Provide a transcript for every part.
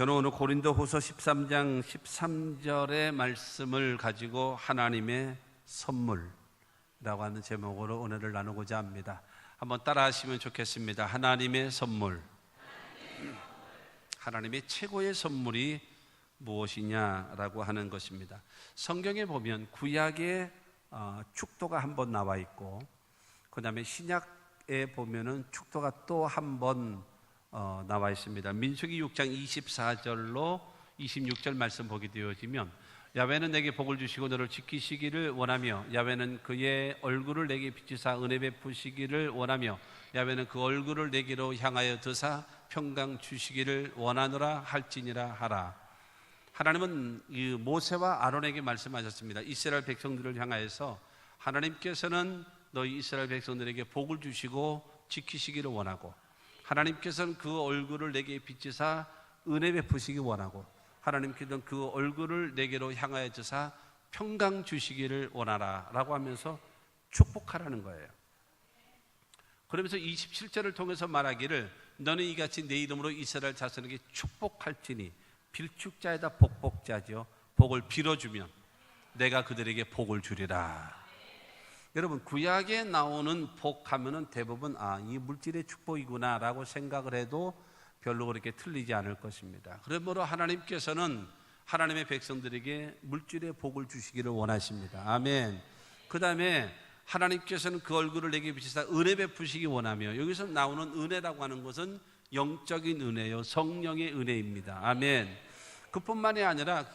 저는 오늘 고린도후서 13장 13절의 말씀을 가지고 하나님의 선물이라고 하는 제목으로 은혜를 나누고자 합니다. 한번 따라 하시면 좋겠습니다. 하나님의 선물. 하나님의 최고의 선물이 무엇이냐라고 하는 것입니다. 성경에 보면 구약에 축도가 한 번 나와 있고, 그 다음에 신약에 보면은 축도가 또 한 번 나와 있습니다. 민수기 6장 24절로 26절 말씀 보게 되어지면, 야훼는 내게 복을 주시고 너를 지키시기를 원하며, 야훼는 그의 얼굴을 내게 비추사 은혜 베푸시기를 원하며, 야훼는 그 얼굴을 내게로 향하여 드사 평강 주시기를 원하노라 할지니라 하라. 하나님은 이 모세와 아론에게 말씀하셨습니다. 이스라엘 백성들을 향하여서 하나님께서는 너희 이스라엘 백성들에게 복을 주시고 지키시기를 원하고, 하나님께서는 그 얼굴을 내게 비추사 은혜 베푸시기 원하고, 하나님께서는 그 얼굴을 내게로 향하여 주사 평강 주시기를 원하라 라고 하면서 축복하라는 거예요. 그러면서 27절을 통해서 말하기를, 너는 이같이 내 이름으로 이스라엘 자손에게 축복할지니, 빌축자에다 복복자죠. 복을 빌어주면 내가 그들에게 복을 주리라. 여러분, 구약에 나오는 복하면은 대부분 이 물질의 축복이구나 라고 생각을 해도 별로 그렇게 틀리지 않을 것입니다. 그러므로 하나님께서는 하나님의 백성들에게 물질의 복을 주시기를 원하십니다. 아멘. 그 다음에 하나님께서는 그 얼굴을 내게 비추사 은혜 베푸시기 원하며, 여기서 나오는 은혜라고 하는 것은 영적인 은혜요, 성령의 은혜입니다. 아멘. 그뿐만이 아니라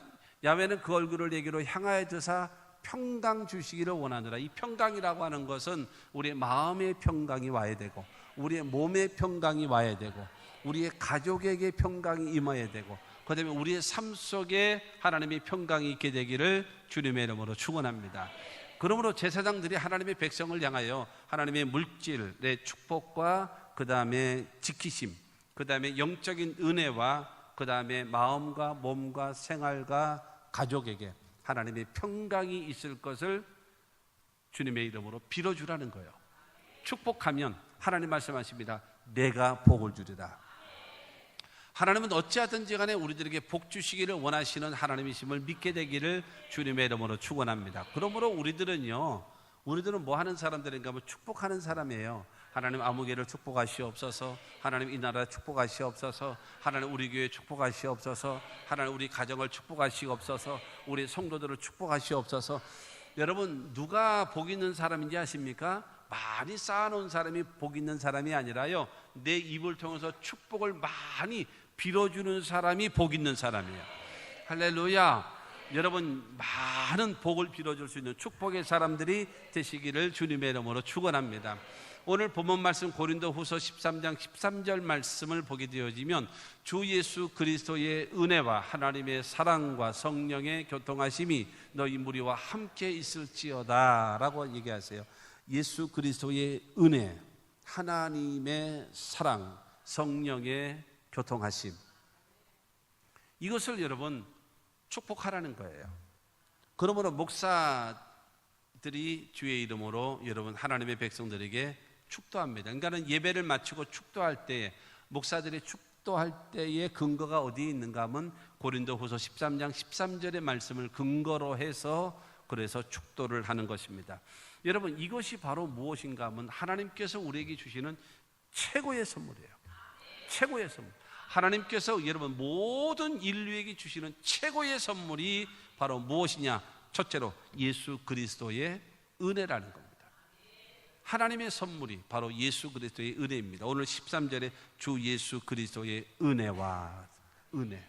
야훼는 그 얼굴을 내게로 향하여 드사 평강 주시기를 원하노라. 이 평강이라고 하는 것은 우리의 마음의 평강이 와야 되고, 우리의 몸의 평강이 와야 되고, 우리의 가족에게 평강이 임해야 되고, 그 다음에 우리의 삶 속에 하나님의 평강이 있게 되기를 주님의 이름으로 축원합니다. 그러므로 제사장들이 하나님의 백성을 향하여 하나님의 물질의 축복과 그 다음에 지키심, 그 다음에 영적인 은혜와 그 다음에 마음과 몸과 생활과 가족에게 하나님의 평강이 있을 것을 주님의 이름으로 빌어주라는 거예요. 축복하면 하나님 말씀하십니다. 내가 복을 주리라. 하나님은 어찌하든지 간에 우리들에게 복 주시기를 원하시는 하나님이심을 믿게 되기를 주님의 이름으로 축원합니다. 그러므로 우리들은 뭐 하는 사람들인가 하면 축복하는 사람이에요. 하나님 아무개를 축복하시옵소서, 하나님 이 나라 축복하시옵소서, 하나님 우리 교회 축복하시옵소서, 하나님 우리 가정을 축복하시옵소서, 우리 성도들을 축복하시옵소서. 여러분, 누가 복 있는 사람인지 아십니까? 많이 쌓아놓은 사람이 복 있는 사람이 아니라요, 내 입을 통해서 축복을 많이 빌어주는 사람이 복 있는 사람이에요. 할렐루야. 여러분, 많은 복을 빌어줄 수 있는 축복의 사람들이 되시기를 주님의 이름으로 축원합니다. 오늘 본문 말씀 고린도후서 13장 13절 말씀을 보게 되어지면, 주 예수 그리스도의 은혜와 하나님의 사랑과 성령의 교통하심이 너희 무리와 함께 있을지어다 라고 얘기하세요. 예수 그리스도의 은혜, 하나님의 사랑, 성령의 교통하심, 이것을 여러분 축복하라는 거예요. 그러므로 목사들이 주의 이름으로 여러분 하나님의 백성들에게 축도합니다. 그러니까 예배를 마치고 축도할 때에, 목사들이 축도할 때의 근거가 어디에 있는가 하면 고린도후서 13장 13절의 말씀을 근거로 해서 그래서 축도를 하는 것입니다. 여러분, 이것이 바로 무엇인가 하면 하나님께서 우리에게 주시는 최고의 선물이에요. 최고의 선물. 하나님께서 여러분 모든 인류에게 주시는 최고의 선물이 바로 무엇이냐? 첫째로 예수 그리스도의 은혜라는 겁니다. 하나님의 선물이 바로 예수 그리스도의 은혜입니다. 오늘 13절에 주 예수 그리스도의 은혜와 은혜.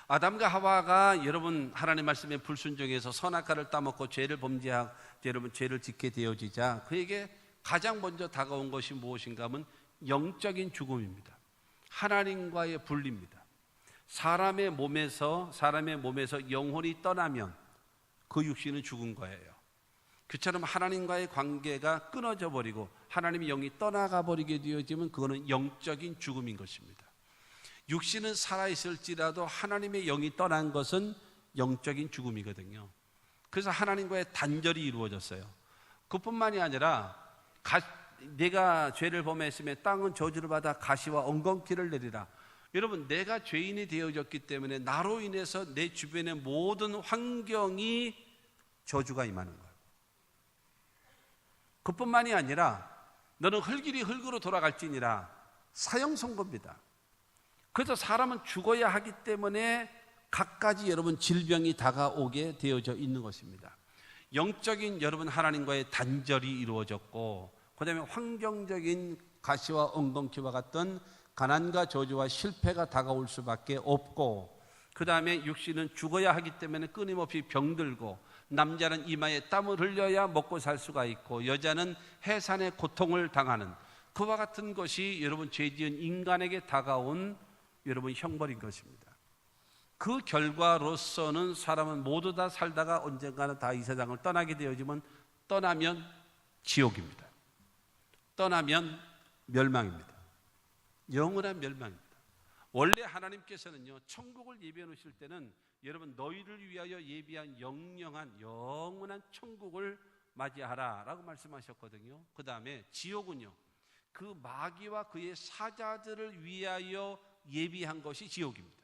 아담과 하와가 여러분 하나님 말씀에 불순종해서 선악과를 따먹고 죄를 범죄하고 여러분 죄를 짓게 되어지자, 그에게 가장 먼저 다가온 것이 무엇인가 하면 영적인 죽음입니다. 하나님과의 분리입니다. 사람의 몸에서 영혼이 떠나면 그 육신은 죽은 거예요. 그처럼 하나님과의 관계가 끊어져 버리고 하나님의 영이 떠나가 버리게 되어지면 그거는 영적인 죽음인 것입니다. 육신은 살아있을지라도 하나님의 영이 떠난 것은 영적인 죽음이거든요. 그래서 하나님과의 단절이 이루어졌어요. 그뿐만이 아니라 내가 죄를 범했으면 땅은 저주를 받아 가시와 엉겅퀴를 내리라. 여러분, 내가 죄인이 되어졌기 때문에 나로 인해서 내 주변의 모든 환경이 저주가 임하는 거예요. 그뿐만이 아니라 너는 흙이리 흙으로 돌아갈지니라 사형 선고입니다. 그래서 사람은 죽어야 하기 때문에 갖가지 여러분 질병이 다가오게 되어져 있는 것입니다. 영적인 여러분 하나님과의 단절이 이루어졌고, 그 다음에 환경적인 가시와 엉겅퀴와 같은 가난과 저주와 실패가 다가올 수밖에 없고, 그 다음에 육신은 죽어야 하기 때문에 끊임없이 병들고, 남자는 이마에 땀을 흘려야 먹고 살 수가 있고, 여자는 해산의 고통을 당하는 그와 같은 것이 여러분 죄지은 인간에게 다가온 여러분 형벌인 것입니다. 그 결과로서는 사람은 모두 다 살다가 언젠가는 다 이 세상을 떠나게 되어지면, 떠나면 지옥입니다. 떠나면 멸망입니다. 영원한 멸망입니다. 원래 하나님께서는요, 천국을 예비해 놓으실 때는 여러분 너희를 위하여 예비한 영원한 천국을 맞이하라 라고 말씀하셨거든요. 그 다음에 지옥은요, 그 마귀와 그의 사자들을 위하여 예비한 것이 지옥입니다.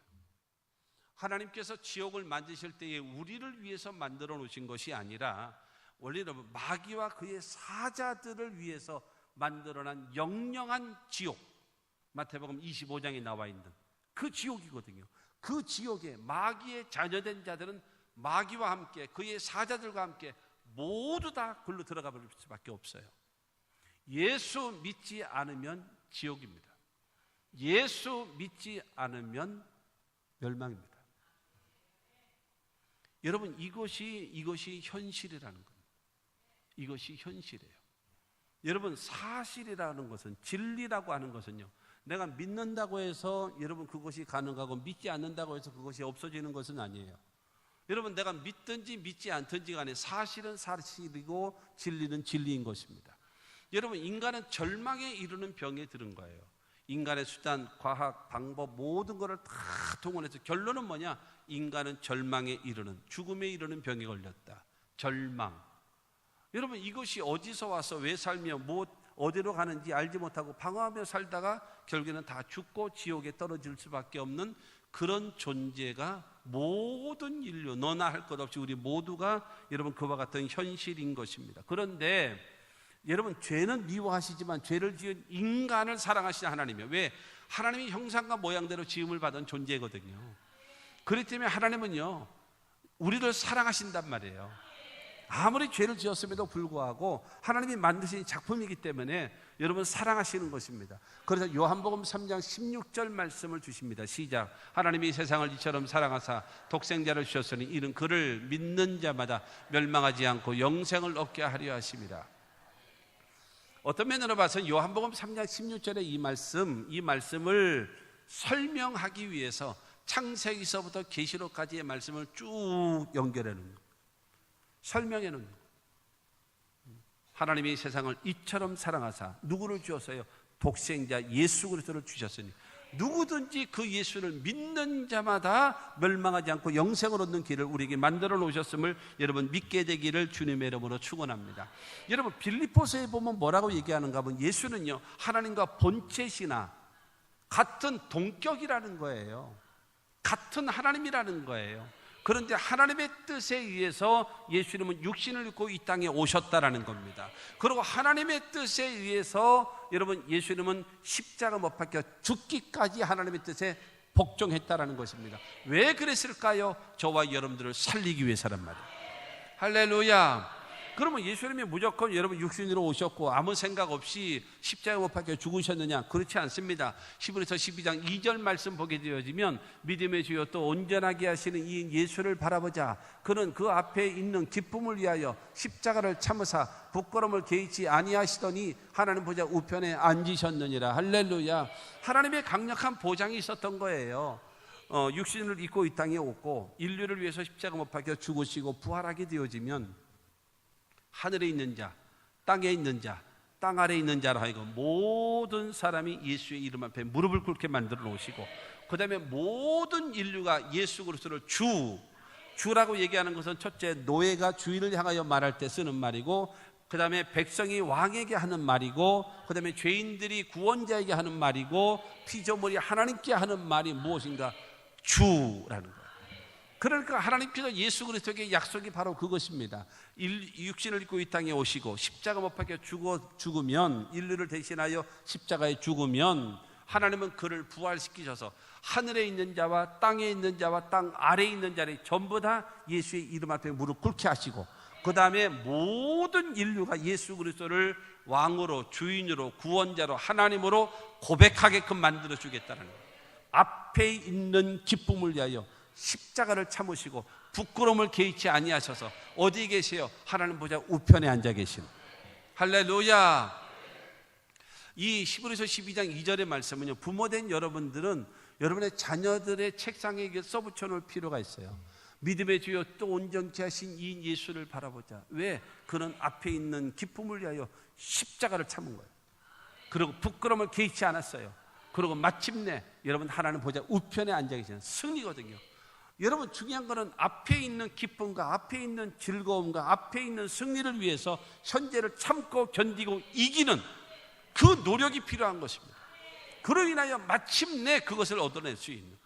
하나님께서 지옥을 만드실 때에 우리를 위해서 만들어 놓으신 것이 아니라 원래는 마귀와 그의 사자들을 위해서 만들어난 영영한 지옥, 마태복음 25장에 나와 있는 그 지옥이거든요. 그 지옥에 마귀의 자녀된 자들은 마귀와 함께 그의 사자들과 함께 모두 다 굴러 들어가 버릴 수밖에 없어요. 예수 믿지 않으면 지옥입니다. 예수 믿지 않으면 멸망입니다. 여러분, 이것이 현실이라는 겁니다. 이것이 현실이에요. 여러분, 사실이라는 것은, 진리라고 하는 것은요, 내가 믿는다고 해서 여러분 그것이 가능하고 믿지 않는다고 해서 그것이 없어지는 것은 아니에요. 여러분, 내가 믿든지 믿지 않든지 간에 사실은 사실이고 진리는 진리인 것입니다. 여러분, 인간은 절망에 이르는 병에 들은 거예요. 인간의 수단, 과학, 방법 모든 것을 다 동원해서 결론은 뭐냐? 인간은 절망에 이르는, 죽음에 이르는 병에 걸렸다. 절망. 여러분, 이것이 어디서 와서 왜 살며 어디로 가는지 알지 못하고 방황하며 살다가 결국에는 다 죽고 지옥에 떨어질 수밖에 없는 그런 존재가 모든 인류, 너나 할 것 없이 우리 모두가 여러분 그와 같은 현실인 것입니다. 그런데 여러분, 죄는 미워하시지만 죄를 지은 인간을 사랑하시는 하나님이에요. 왜? 하나님이 형상과 모양대로 지음을 받은 존재거든요. 그렇기 때문에 하나님은요, 우리를 사랑하신단 말이에요. 아무리 죄를 지었음에도 불구하고 하나님이 만드신 작품이기 때문에 여러분 사랑하시는 것입니다. 그래서 요한복음 3장 16절 말씀을 주십니다. 시작. 하나님이 세상을 이처럼 사랑하사 독생자를 주셨으니 이는 그를 믿는 자마다 멸망하지 않고 영생을 얻게 하려 하심이라. 어떤 면으로 봐서는 요한복음 3장 16절의 이 말씀을 설명하기 위해서 창세기서부터 계시록까지의 말씀을 쭉 연결해 놓는 거예요. 설명해 놓는 거예요. 하나님이 세상을 이처럼 사랑하사 누구를 주었어요? 독생자 예수 그리스도를 주셨으니 누구든지 그 예수를 믿는 자마다 멸망하지 않고 영생을 얻는 길을 우리에게 만들어 놓으셨음을 여러분 믿게 되기를 주님의 이름으로 축원합니다. 여러분, 빌립보서에 보면 뭐라고 얘기하는가 하면 예수는요, 하나님과 본체시나 같은 동격이라는 거예요. 같은 하나님이라는 거예요. 그런데 하나님의 뜻에 의해서 예수님은 육신을 입고 이 땅에 오셨다라는 겁니다. 그리고 하나님의 뜻에 의해서 여러분 예수님은 십자가 못 박혀 죽기까지 하나님의 뜻에 복종했다라는 것입니다. 왜 그랬을까요? 저와 여러분들을 살리기 위해서란 말이에요. 할렐루야. 그러면 예수님이 무조건 여러분 육신으로 오셨고 아무 생각 없이 십자가 못 박혀 죽으셨느냐? 그렇지 않습니다. 히브리서 12장 2절 말씀 보게 되어지면 믿음의 주여 또 온전하게 하시는 이 예수를 바라보자. 그는 그 앞에 있는 기쁨을 위하여 십자가를 참으사 부끄러움을 개의치 아니하시더니 하나님 보좌 우편에 앉으셨느니라. 할렐루야. 하나님의 강력한 보장이 있었던 거예요. 육신을 입고 이 땅에 오고 인류를 위해서 십자가 못 박혀 죽으시고 부활하게 되어지면 하늘에 있는 자, 땅에 있는 자, 땅 아래에 있는 자라 하여금 모든 사람이 예수의 이름 앞에 무릎을 꿇게 만들어 놓으시고, 그 다음에 모든 인류가 예수 그리스도를 주라고 얘기하는 것은 첫째, 노예가 주인을 향하여 말할 때 쓰는 말이고, 그 다음에 백성이 왕에게 하는 말이고, 그 다음에 죄인들이 구원자에게 하는 말이고, 피조물이 하나님께 하는 말이 무엇인가? 주라는 거예요. 그러니까 하나님께서 예수 그리스도에게 약속이 바로 그것입니다. 육신을 입고 이 땅에 오시고 십자가 못 박혀 죽으면, 인류를 대신하여 십자가에 죽으면 하나님은 그를 부활시키셔서 하늘에 있는 자와 땅에 있는 자와 땅 아래에 있는 자를 전부 다 예수의 이름 앞에 무릎 꿇게 하시고, 그 다음에 모든 인류가 예수 그리스도를 왕으로, 주인으로, 구원자로, 하나님으로 고백하게끔 만들어 주겠다는 거예요. 앞에 있는 기쁨을 위하여 십자가를 참으시고 부끄러움을 개의치 아니하셔서 어디 계세요? 하나님 보좌 우편에 앉아 계신. 할렐루야. 이 히브리서 12장 2절의 말씀은요, 부모된 여러분들은 여러분의 자녀들의 책상에 써붙여 놓을 필요가 있어요. 믿음의 주여 또 온전케 하신 이 예수를 바라보자. 왜? 그는 앞에 있는 기쁨을 위하여 십자가를 참은 거예요. 그리고 부끄러움을 개의치 않았어요. 그리고 마침내 여러분 하나님 보좌 우편에 앉아 계시는 승리거든요. 여러분 중요한 거는 앞에 있는 기쁨과 앞에 있는 즐거움과 앞에 있는 승리를 위해서 현재를 참고 견디고 이기는 그 노력이 필요한 것입니다. 그로 인하여 마침내 그것을 얻어낼 수 있는,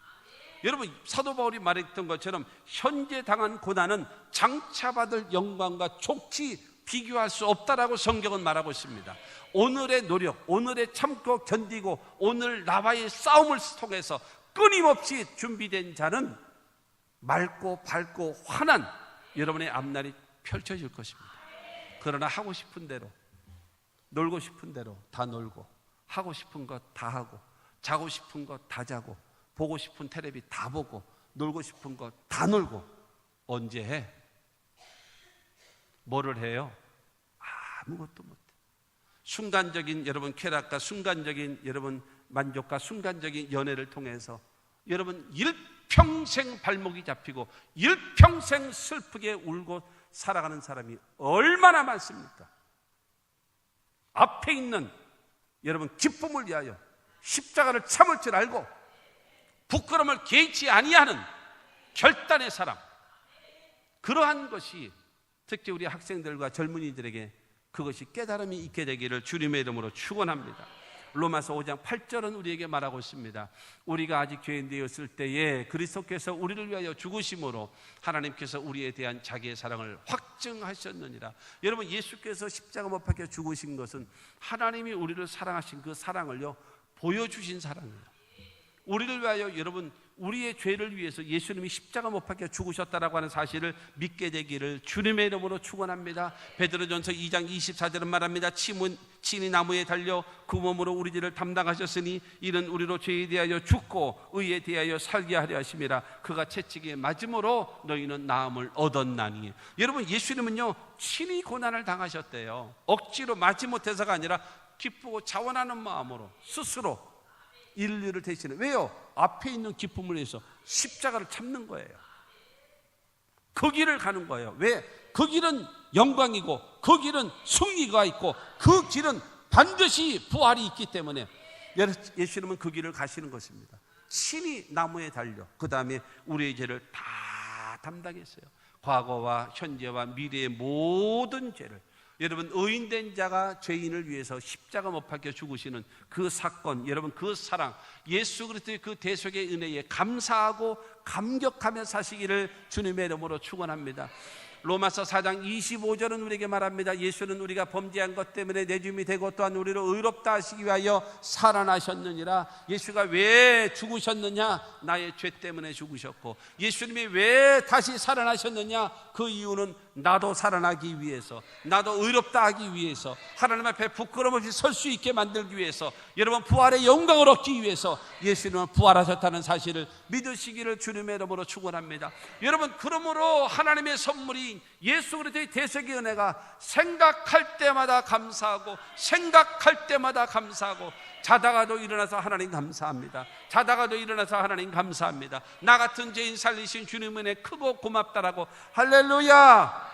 여러분 사도 바울이 말했던 것처럼 현재 당한 고난은 장차 받을 영광과 족치 비교할 수 없다라고 성경은 말하고 있습니다. 오늘의 노력, 오늘의 참고 견디고 오늘 나와의 싸움을 통해서 끊임없이 준비된 자는 맑고 밝고 환한 여러분의 앞날이 펼쳐질 것입니다. 그러나 하고 싶은 대로, 놀고 싶은 대로 다 놀고, 하고 싶은 것 다 하고, 자고 싶은 것 다 자고, 보고 싶은 텔레비 다 보고, 놀고 싶은 것 다 놀고, 언제 해? 뭐를 해요? 아무것도 못해. 순간적인 여러분 쾌락과 순간적인 여러분 만족과 순간적인 연애를 통해서 여러분 일평생 발목이 잡히고 일평생 슬프게 울고 살아가는 사람이 얼마나 많습니까? 앞에 있는 여러분 기쁨을 위하여 십자가를 참을 줄 알고 부끄러움을 개의치 아니하는 결단의 사람, 그러한 것이 특히 우리 학생들과 젊은이들에게 그것이 깨달음이 있게 되기를 주님의 이름으로 축원합니다. 로마서 5장 8절은 우리에게 말하고 있습니다. 우리가 아직 죄인 되었을 때에 그리스도께서 우리를 위하여 죽으심으로 하나님께서 우리에 대한 자기의 사랑을 확증하셨느니라. 여러분 예수께서 십자가 못 박혀 죽으신 것은 하나님이 우리를 사랑하신 그 사랑을요 보여주신 사랑이에요. 우리를 위하여 여러분 우리의 죄를 위해서 예수님이 십자가 못 박혀 죽으셨다라고 하는 사실을 믿게 되기를 주님의 이름으로 축원합니다. 베드로전서 2장 24절은 말합니다. 친히 나무에 달려 그 몸으로 우리 죄를 담당하셨으니 이는 우리로 죄에 대하여 죽고 의에 대하여 살게 하려 하심이라. 그가 채찍에 맞음으로 너희는 나음을 얻었나니. 여러분 예수님은요 친히 고난을 당하셨대요. 억지로 맞지 못해서가 아니라 기쁘고 자원하는 마음으로 스스로 인류를 대신해. 왜요? 앞에 있는 기쁨을 위해서 십자가를 참는 거예요. 그 길을 가는 거예요. 왜? 그 길은 영광이고 그 길은 승리가 있고 그 길은 반드시 부활이 있기 때문에 예수님은 그 길을 가시는 것입니다. 친히 나무에 달려 그 다음에 우리의 죄를 다 담당했어요. 과거와 현재와 미래의 모든 죄를. 여러분 의인된 자가 죄인을 위해서 십자가 못 박혀 죽으시는 그 사건, 여러분 그 사랑, 예수 그리스도의 그 대속의 은혜에 감사하고 감격하며 사시기를 주님의 이름으로 축원합니다. 로마서 4장 25절은 우리에게 말합니다. 예수는 우리가 범죄한 것 때문에 내줌이 되고 또한 우리를 의롭다 하시기 위하여 살아나셨느니라. 예수가 왜 죽으셨느냐? 나의 죄 때문에 죽으셨고, 예수님이 왜 다시 살아나셨느냐? 그 이유는 나도 살아나기 위해서, 나도 의롭다 하기 위해서, 하나님 앞에 부끄럼 없이 설 수 있게 만들기 위해서, 여러분 부활의 영광을 얻기 위해서 예수님은 부활하셨다는 사실을 믿으시기를 주님의 이름으로 축원합니다. 여러분 그러므로 하나님의 선물이 예수 그리스도의 대속의 은혜가 생각할 때마다 감사하고 생각할 때마다 감사하고, 자다가도 일어나서 하나님 감사합니다. 자다가도 일어나서 하나님 감사합니다. 나 같은 죄인 살리신 주님 은혜 크고 고맙다라고 할렐루야.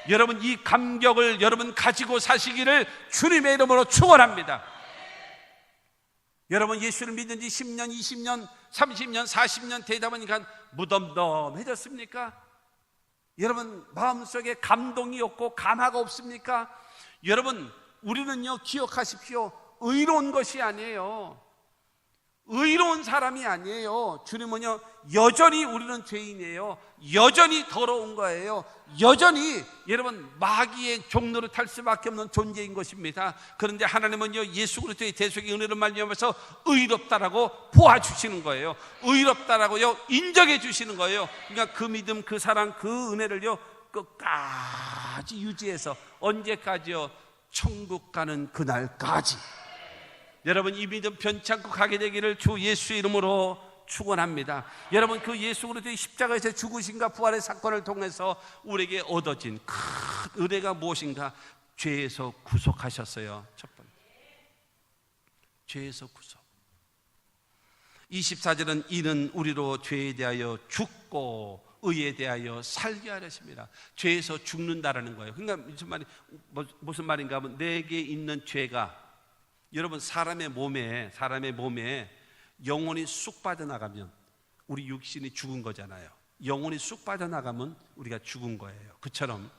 여러분 이 감격을 여러분 가지고 사시기를 주님의 이름으로 축원합니다. 여러분 예수를 믿은 지 10년, 20년, 30년, 40년 되다 보니까 무덤덤해졌습니까? 여러분 마음속에 감동이 없고 감화가 없습니까? 여러분, 우리는요, 기억하십시오. 의로운 것이 아니에요. 의로운 사람이 아니에요. 주님은요, 여전히 우리는 죄인이에요. 여전히 더러운 거예요. 여전히 여러분 마귀의 종로를 탈 수밖에 없는 존재인 것입니다. 그런데 하나님은요, 예수 그리스도의 대속의 은혜를 말미암아서 의롭다라고 보아주시는 거예요. 의롭다라고요, 인정해 주시는 거예요. 그러니까 그 믿음, 그 사랑, 그 은혜를요 끝까지 유지해서 언제까지요? 천국 가는 그날까지. 여러분, 이 믿음 변치 않고 가게 되기를 주 예수의 이름으로 축원합니다. 여러분, 그 예수 그리스도의 십자가에서 죽으심과 부활의 사건을 통해서 우리에게 얻어진 큰 은혜가 무엇인가? 죄에서 구속하셨어요. 첫 번째, 죄에서 구속. 24절은 이는 우리로 죄에 대하여 죽고 의에 대하여 살게 하렸습니다. 죄에서 죽는다라는 거예요. 그러니까 무슨 말인가 하면, 내게 있는 죄가, 여러분 사람의 몸에 영혼이 쑥 빠져나가면 우리 육신이 죽은 거잖아요. 영혼이 쑥 빠져나가면 우리가 죽은 거예요. 그처럼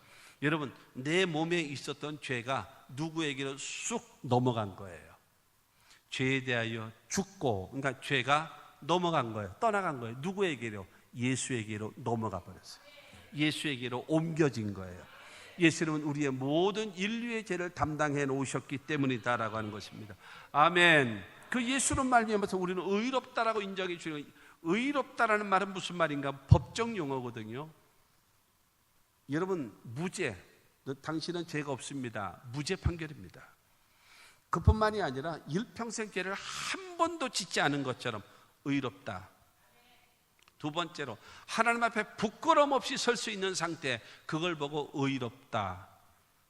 여러분, 내 몸에 있었던 죄가 누구에게로 쑥 넘어간 거예요. 죄에 대하여 죽고, 그러니까 죄가 넘어간 거예요. 떠나간 거예요. 누구에게로? 예수에게로 넘어가 버렸어요. 예수에게로 옮겨진 거예요. 예수님은 우리의 모든 인류의 죄를 담당해 놓으셨기 때문이다라고 하는 것입니다. 아멘. 그 예수는 말미암아서 우리는 의롭다라고 인정해 주는, 의롭다라는 말은 무슨 말인가? 법정 용어거든요. 여러분, 무죄, 당신은 죄가 없습니다. 무죄 판결입니다. 그뿐만이 아니라 일평생 죄를 한 번도 짓지 않은 것처럼 의롭다. 두 번째로, 하나님 앞에 부끄럼 없이 설 수 있는 상태, 그걸 보고 의롭다.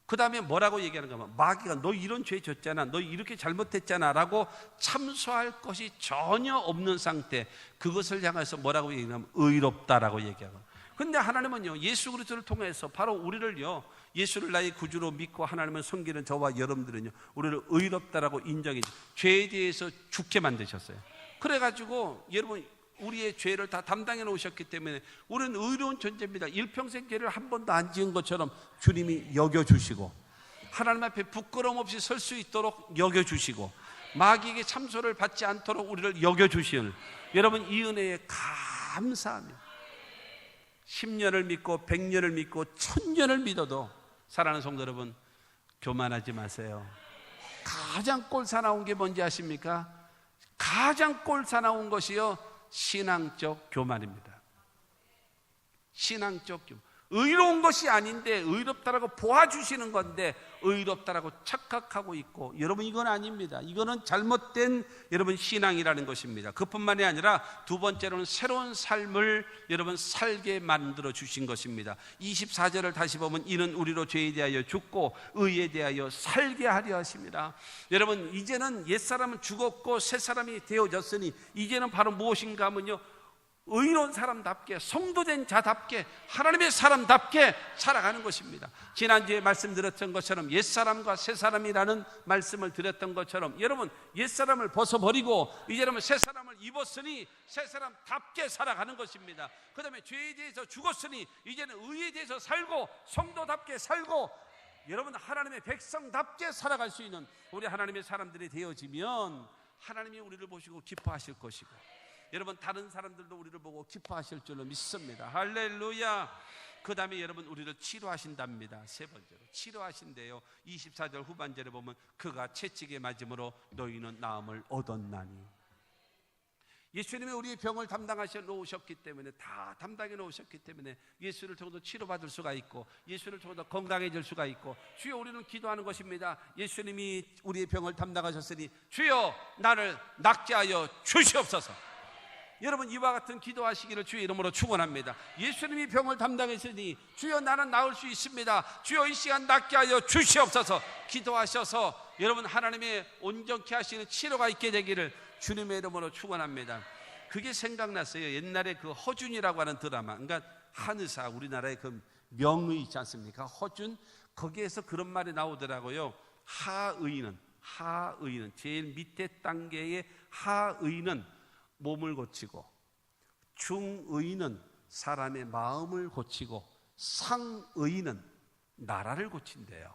그 다음에 뭐라고 얘기하는가 하면, 마귀가 너 이런 죄 졌잖아, 너 이렇게 잘못했잖아 라고 참소할 것이 전혀 없는 상태, 그것을 향해서 뭐라고 얘기하면 의롭다라고 얘기하고. 근데 하나님은요, 예수 그리스도를 통해서 바로 우리를요, 예수를 나의 구주로 믿고 하나님을 섬기는 저와 여러분들은요, 우리를 의롭다라고 인정해 주세요. 죄에 대해서 죽게 만드셨어요. 그래가지고 여러분, 우리의 죄를 다 담당해 놓으셨기 때문에 우리는 의로운 존재입니다. 일평생 죄를 한 번도 안 지은 것처럼 주님이 여겨주시고, 하나님 앞에 부끄럼 없이 설 수 있도록 여겨주시고, 마귀에게 참소를 받지 않도록 우리를 여겨주시는, 여러분 이 은혜에 감사합니다. 10년을 믿고 100년을 믿고 1000년을 믿어도 사랑하는 성도 여러분, 교만하지 마세요. 가장 꼴사나운 게 뭔지 아십니까? 가장 꼴사나운 것이요, 신앙적 교만입니다. 신앙적 교만. 의로운 것이 아닌데 의롭다라고 보아주시는 건데 의롭다라고 착각하고 있고, 여러분 이건 아닙니다. 이거는 잘못된 여러분 신앙이라는 것입니다. 그뿐만이 아니라 두 번째로는 새로운 삶을 여러분 살게 만들어 주신 것입니다. 24절을 다시 보면, 이는 우리로 죄에 대하여 죽고 의에 대하여 살게 하려 하십니다. 여러분, 이제는 옛사람은 죽었고 새사람이 되어졌으니 이제는 바로 무엇인가 하면요, 의로운 사람답게, 성도된 자답게, 하나님의 사람답게 살아가는 것입니다. 지난주에 말씀드렸던 것처럼 옛사람과 새사람이라는 말씀을 드렸던 것처럼, 여러분 옛사람을 벗어버리고 이제는 새사람을 입었으니 새사람답게 살아가는 것입니다. 그 다음에 죄에 대해서 죽었으니 이제는 의에 대해서 살고 성도답게 살고, 여러분 하나님의 백성답게 살아갈 수 있는 우리 하나님의 사람들이 되어지면 하나님이 우리를 보시고 기뻐하실 것이고, 여러분 다른 사람들도 우리를 보고 기뻐하실 줄로 믿습니다. 할렐루야. 그 다음에 여러분 우리를 치료하신답니다. 세 번째로 치료하신대요. 24절 후반절에 보면, 그가 채찍에 맞음으로 너희는 나음을 얻었나니. 예수님이 우리의 병을 담당하셔 놓으셨기 때문에, 다 담당해 놓으셨기 때문에 예수를 통해서 치료받을 수가 있고, 예수를 통해서 건강해질 수가 있고, 주여 우리는 기도하는 것입니다. 예수님이 우리의 병을 담당하셨으니 주여 나를 낫게 하여 주시옵소서. 여러분 이와 같은 기도하시기를 주의 이름으로 축원합니다. 예수님이 병을 담당했으니 주여 나는 나을 수 있습니다. 주여 이 시간 낫게 하여 주시옵소서. 기도하셔서 여러분 하나님의 온전케 하시는 치료가 있게 되기를 주님의 이름으로 축원합니다. 그게 생각났어요. 옛날에 그 허준이라고 하는 드라마, 그러니까 한의사, 우리나라의 그 명의 있지 않습니까? 허준, 거기에서 그런 말이 나오더라고요. 하의는 제일 밑에 단계의 하의는 몸을 고치고, 중의는 사람의 마음을 고치고, 상의는 나라를 고친대요.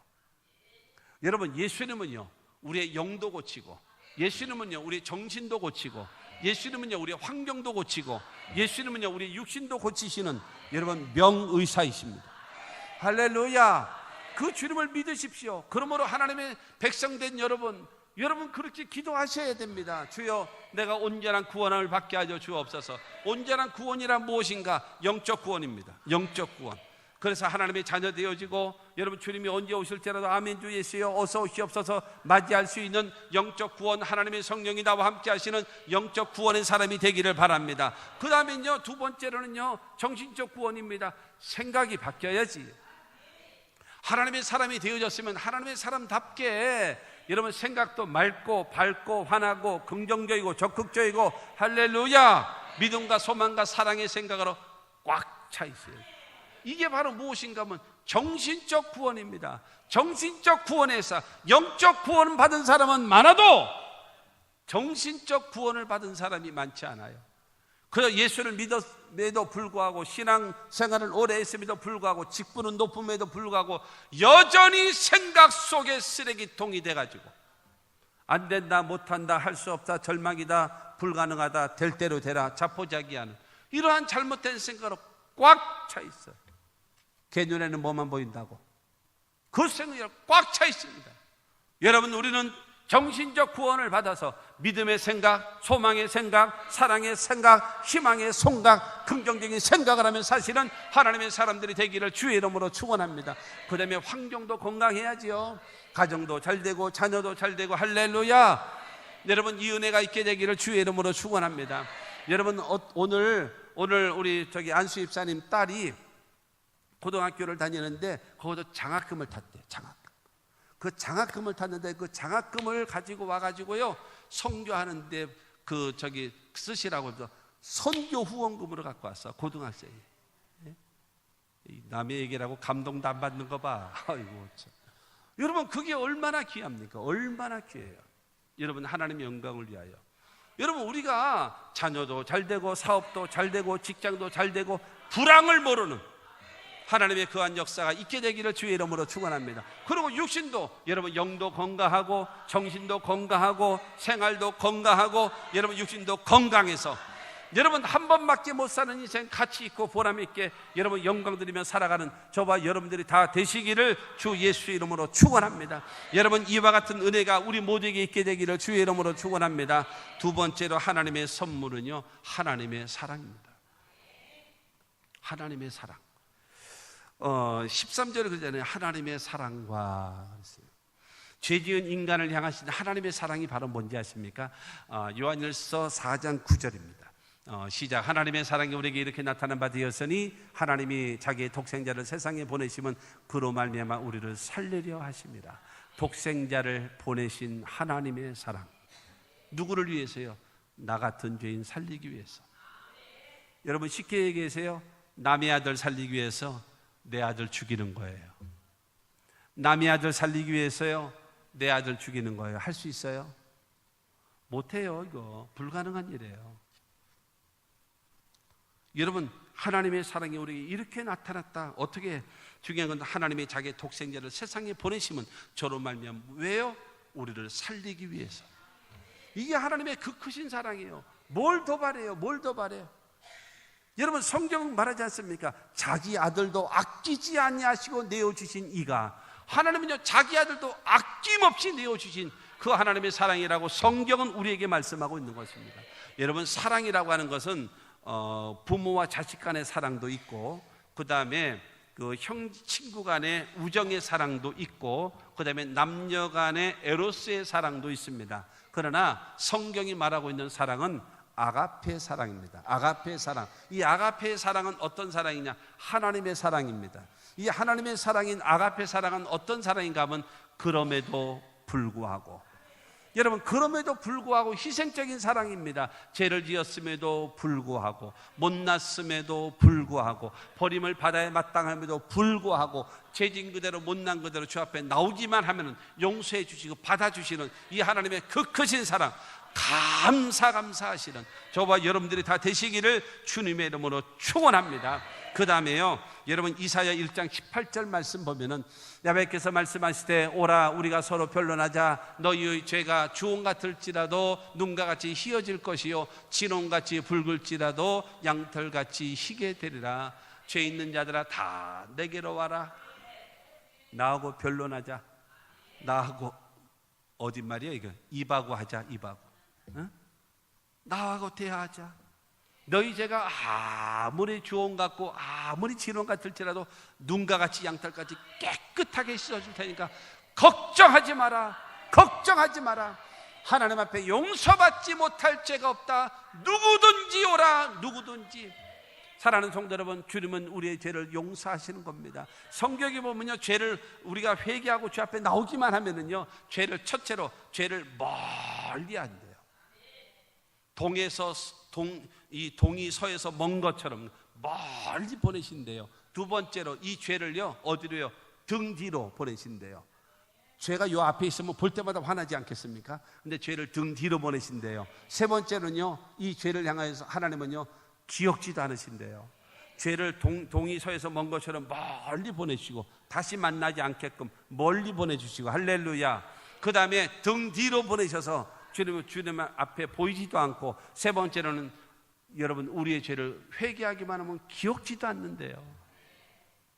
여러분, 예수님은요 우리의 영도 고치고, 예수님은요 우리의 정신도 고치고, 예수님은요 우리의 환경도 고치고, 예수님은요 우리의 육신도 고치시는 여러분 명의사이십니다. 할렐루야. 그 주님을 믿으십시오. 그러므로 하나님의 백성된 여러분 그렇게 기도하셔야 됩니다. 주여, 내가 온전한 구원을 받게 하여 주옵소서. 온전한 구원이란 무엇인가? 영적 구원입니다. 영적 구원. 그래서 하나님의 자녀 되어지고, 여러분 주님이 언제 오실지라도 아멘 주 예수여 어서 오시옵소서 맞이할 수 있는 영적 구원, 하나님의 성령이 나와 함께 하시는 영적 구원의 사람이 되기를 바랍니다. 그 다음에는요, 두 번째로는요 정신적 구원입니다. 생각이 바뀌어야지. 하나님의 사람이 되어졌으면 하나님의 사람답게 여러분 생각도 맑고 밝고 환하고 긍정적이고 적극적이고, 할렐루야, 믿음과 소망과 사랑의 생각으로 꽉 차 있어요. 이게 바로 무엇인가 하면 정신적 구원입니다. 정신적 구원에서 영적 구원 받은 사람은 많아도 정신적 구원을 받은 사람이 많지 않아요. 그래서 예수를 믿었음에도 불구하고, 신앙생활을 오래 했음에도 불구하고, 직분은 높음에도 불구하고 여전히 생각 속에 쓰레기통이 돼가지고 안 된다, 못한다, 할 수 없다, 절망이다, 불가능하다, 될 대로 되라, 자포자기하는 이러한 잘못된 생각으로 꽉 차 있어요. 걔 눈에는 뭐만 보인다고 그 생각이 꽉 차 있습니다. 여러분, 우리는 정신적 구원을 받아서 믿음의 생각, 소망의 생각, 사랑의 생각, 희망의 생각, 긍정적인 생각을 하면 사실은 하나님의 사람들이 되기를 주의 이름으로 축원합니다. 그 다음에 환경도 건강해야지요. 가정도 잘 되고 자녀도 잘 되고, 할렐루야. 여러분, 이 은혜가 있게 되기를 주의 이름으로 축원합니다. 여러분, 오늘 우리 안수 집사님 딸이 고등학교를 다니는데 거기서 장학금을 탔대요. 그 장학금을 탔는데 그 장학금을 가지고 와가지고요 선교하는데 쓰시라고 해서 선교 후원금으로 갖고 왔어. 고등학생이. 남의 얘기라고 감동도 안 받는 거 봐. 아이고 참. 여러분, 그게 얼마나 귀합니까? 얼마나 귀해요. 여러분, 하나님의 영광을 위하여. 여러분, 우리가 자녀도 잘 되고 사업도 잘 되고 직장도 잘 되고 불황을 모르는 하나님의 그한 역사가 있게 되기를 주의 이름으로 축원합니다. 그리고 육신도, 여러분, 영도 건강하고 정신도 건강하고 생활도 건강하고, 여러분 육신도 건강해서 여러분 한 번밖에 못 사는 인생 가치 있고 보람 있게 여러분 영광 드리며 살아가는 저와 여러분들이 다 되시기를 주 예수 이름으로 축원합니다. 여러분, 이와 같은 은혜가 우리 모두에게 있게 되기를 주의 이름으로 축원합니다. 두 번째로 하나님의 선물은요 하나님의 사랑입니다. 하나님의 사랑. 13절에 그러잖아요. 하나님의 사랑과 그랬어요. 죄 지은 인간을 향하신 하나님의 사랑이 바로 뭔지 아십니까? 요한일서 4장 9절입니다. 시작. 하나님의 사랑이 우리에게 이렇게 나타난 바 되었으니 하나님이 자기의 독생자를 세상에 보내시면 그로 말미암아 우리를 살리려 하십니다. 독생자를 보내신 하나님의 사랑. 누구를 위해서요? 나 같은 죄인 살리기 위해서. 여러분, 쉽게 얘기해서요, 남의 아들 살리기 위해서 내 아들 죽이는 거예요. 남의 아들 살리기 위해서요 내 아들 죽이는 거예요. 할 수 있어요? 못해요. 이거 불가능한 일이에요. 여러분, 하나님의 사랑이 우리에게 이렇게 나타났다. 어떻게? 중요한 건 하나님이 자기의 독생자를 세상에 보내시면 저로 말미암아 왜요? 우리를 살리기 위해서. 이게 하나님의 그 크신 사랑이에요. 뭘 더 바래요? 뭘 더 바래요? 여러분, 성경은 말하지 않습니까? 자기 아들도 아끼지 아니하시고 내어주신 이가, 하나님은요 자기 아들도 아낌없이 내어주신 그 하나님의 사랑이라고 성경은 우리에게 말씀하고 있는 것입니다. 여러분, 사랑이라고 하는 것은 부모와 자식 간의 사랑도 있고, 그 다음에 그 형 친구 간의 우정의 사랑도 있고, 그 다음에 남녀 간의 에로스의 사랑도 있습니다. 그러나 성경이 말하고 있는 사랑은 아가페 사랑입니다. 아가페 사랑. 이 아가페 사랑은 어떤 사랑이냐? 하나님의 사랑입니다. 이 하나님의 사랑인 아가페 사랑은 어떤 사랑인가 하면 그럼에도 불구하고, 여러분, 그럼에도 불구하고 희생적인 사랑입니다. 죄를 지었음에도 불구하고, 못났음에도 불구하고, 버림을 받아야 마땅함에도 불구하고, 죄진 그대로 못난 그대로 주 앞에 나오기만 하면 용서해 주시고 받아주시는 이 하나님의 그 크신 사랑, 감사하시는 저와 여러분들이 다 되시기를 주님의 이름으로 축원합니다. 그 다음에요, 여러분 이사야 1장 18절 말씀 보면은 야훼께서 말씀하실 때 오라 우리가 서로 변론하자. 너희의 죄가 주홍 같을지라도 눈과 같이 희어질 것이요 진홍같이 붉을지라도 양털같이 희게 되리라. 죄 있는 자들아 다 내게로 와라. 나하고 변론하자. 나하고 어디 말이야 이거? 입하고 하자. 입하고. 응? 나하고 대화하자. 너희 죄가 아무리 주홍 같고 아무리 진홍 같을지라도 눈과 같이 양털같이 깨끗하게 씻어줄 테니까 걱정하지 마라. 걱정하지 마라. 하나님 앞에 용서받지 못할 죄가 없다. 누구든지 오라. 누구든지. 사랑하는 성도 여러분, 주님은 우리의 죄를 용서하시는 겁니다. 성경에 보면요, 죄를 우리가 회개하고 주 앞에 나오기만 하면은요, 죄를 첫째로 죄를 멀리 한대요. 이 동이 서에서 먼 것처럼 멀리 보내신대요. 두 번째로 이 죄를요 어디로요? 등 뒤로 보내신대요. 죄가 요 앞에 있으면 볼 때마다 화나지 않겠습니까? 근데 죄를 등 뒤로 보내신대요. 세 번째로는요, 이 죄를 향하여서 하나님은요 기억지도 않으신대요. 죄를 동이 서에서 먼 것처럼 멀리 보내시고 다시 만나지 않게끔 멀리 보내주시고, 할렐루야. 그 다음에 등 뒤로 보내셔서 주님 앞에 보이지도 않고, 세 번째로는 여러분 우리의 죄를 회개하기만 하면 기억지도 않는데요.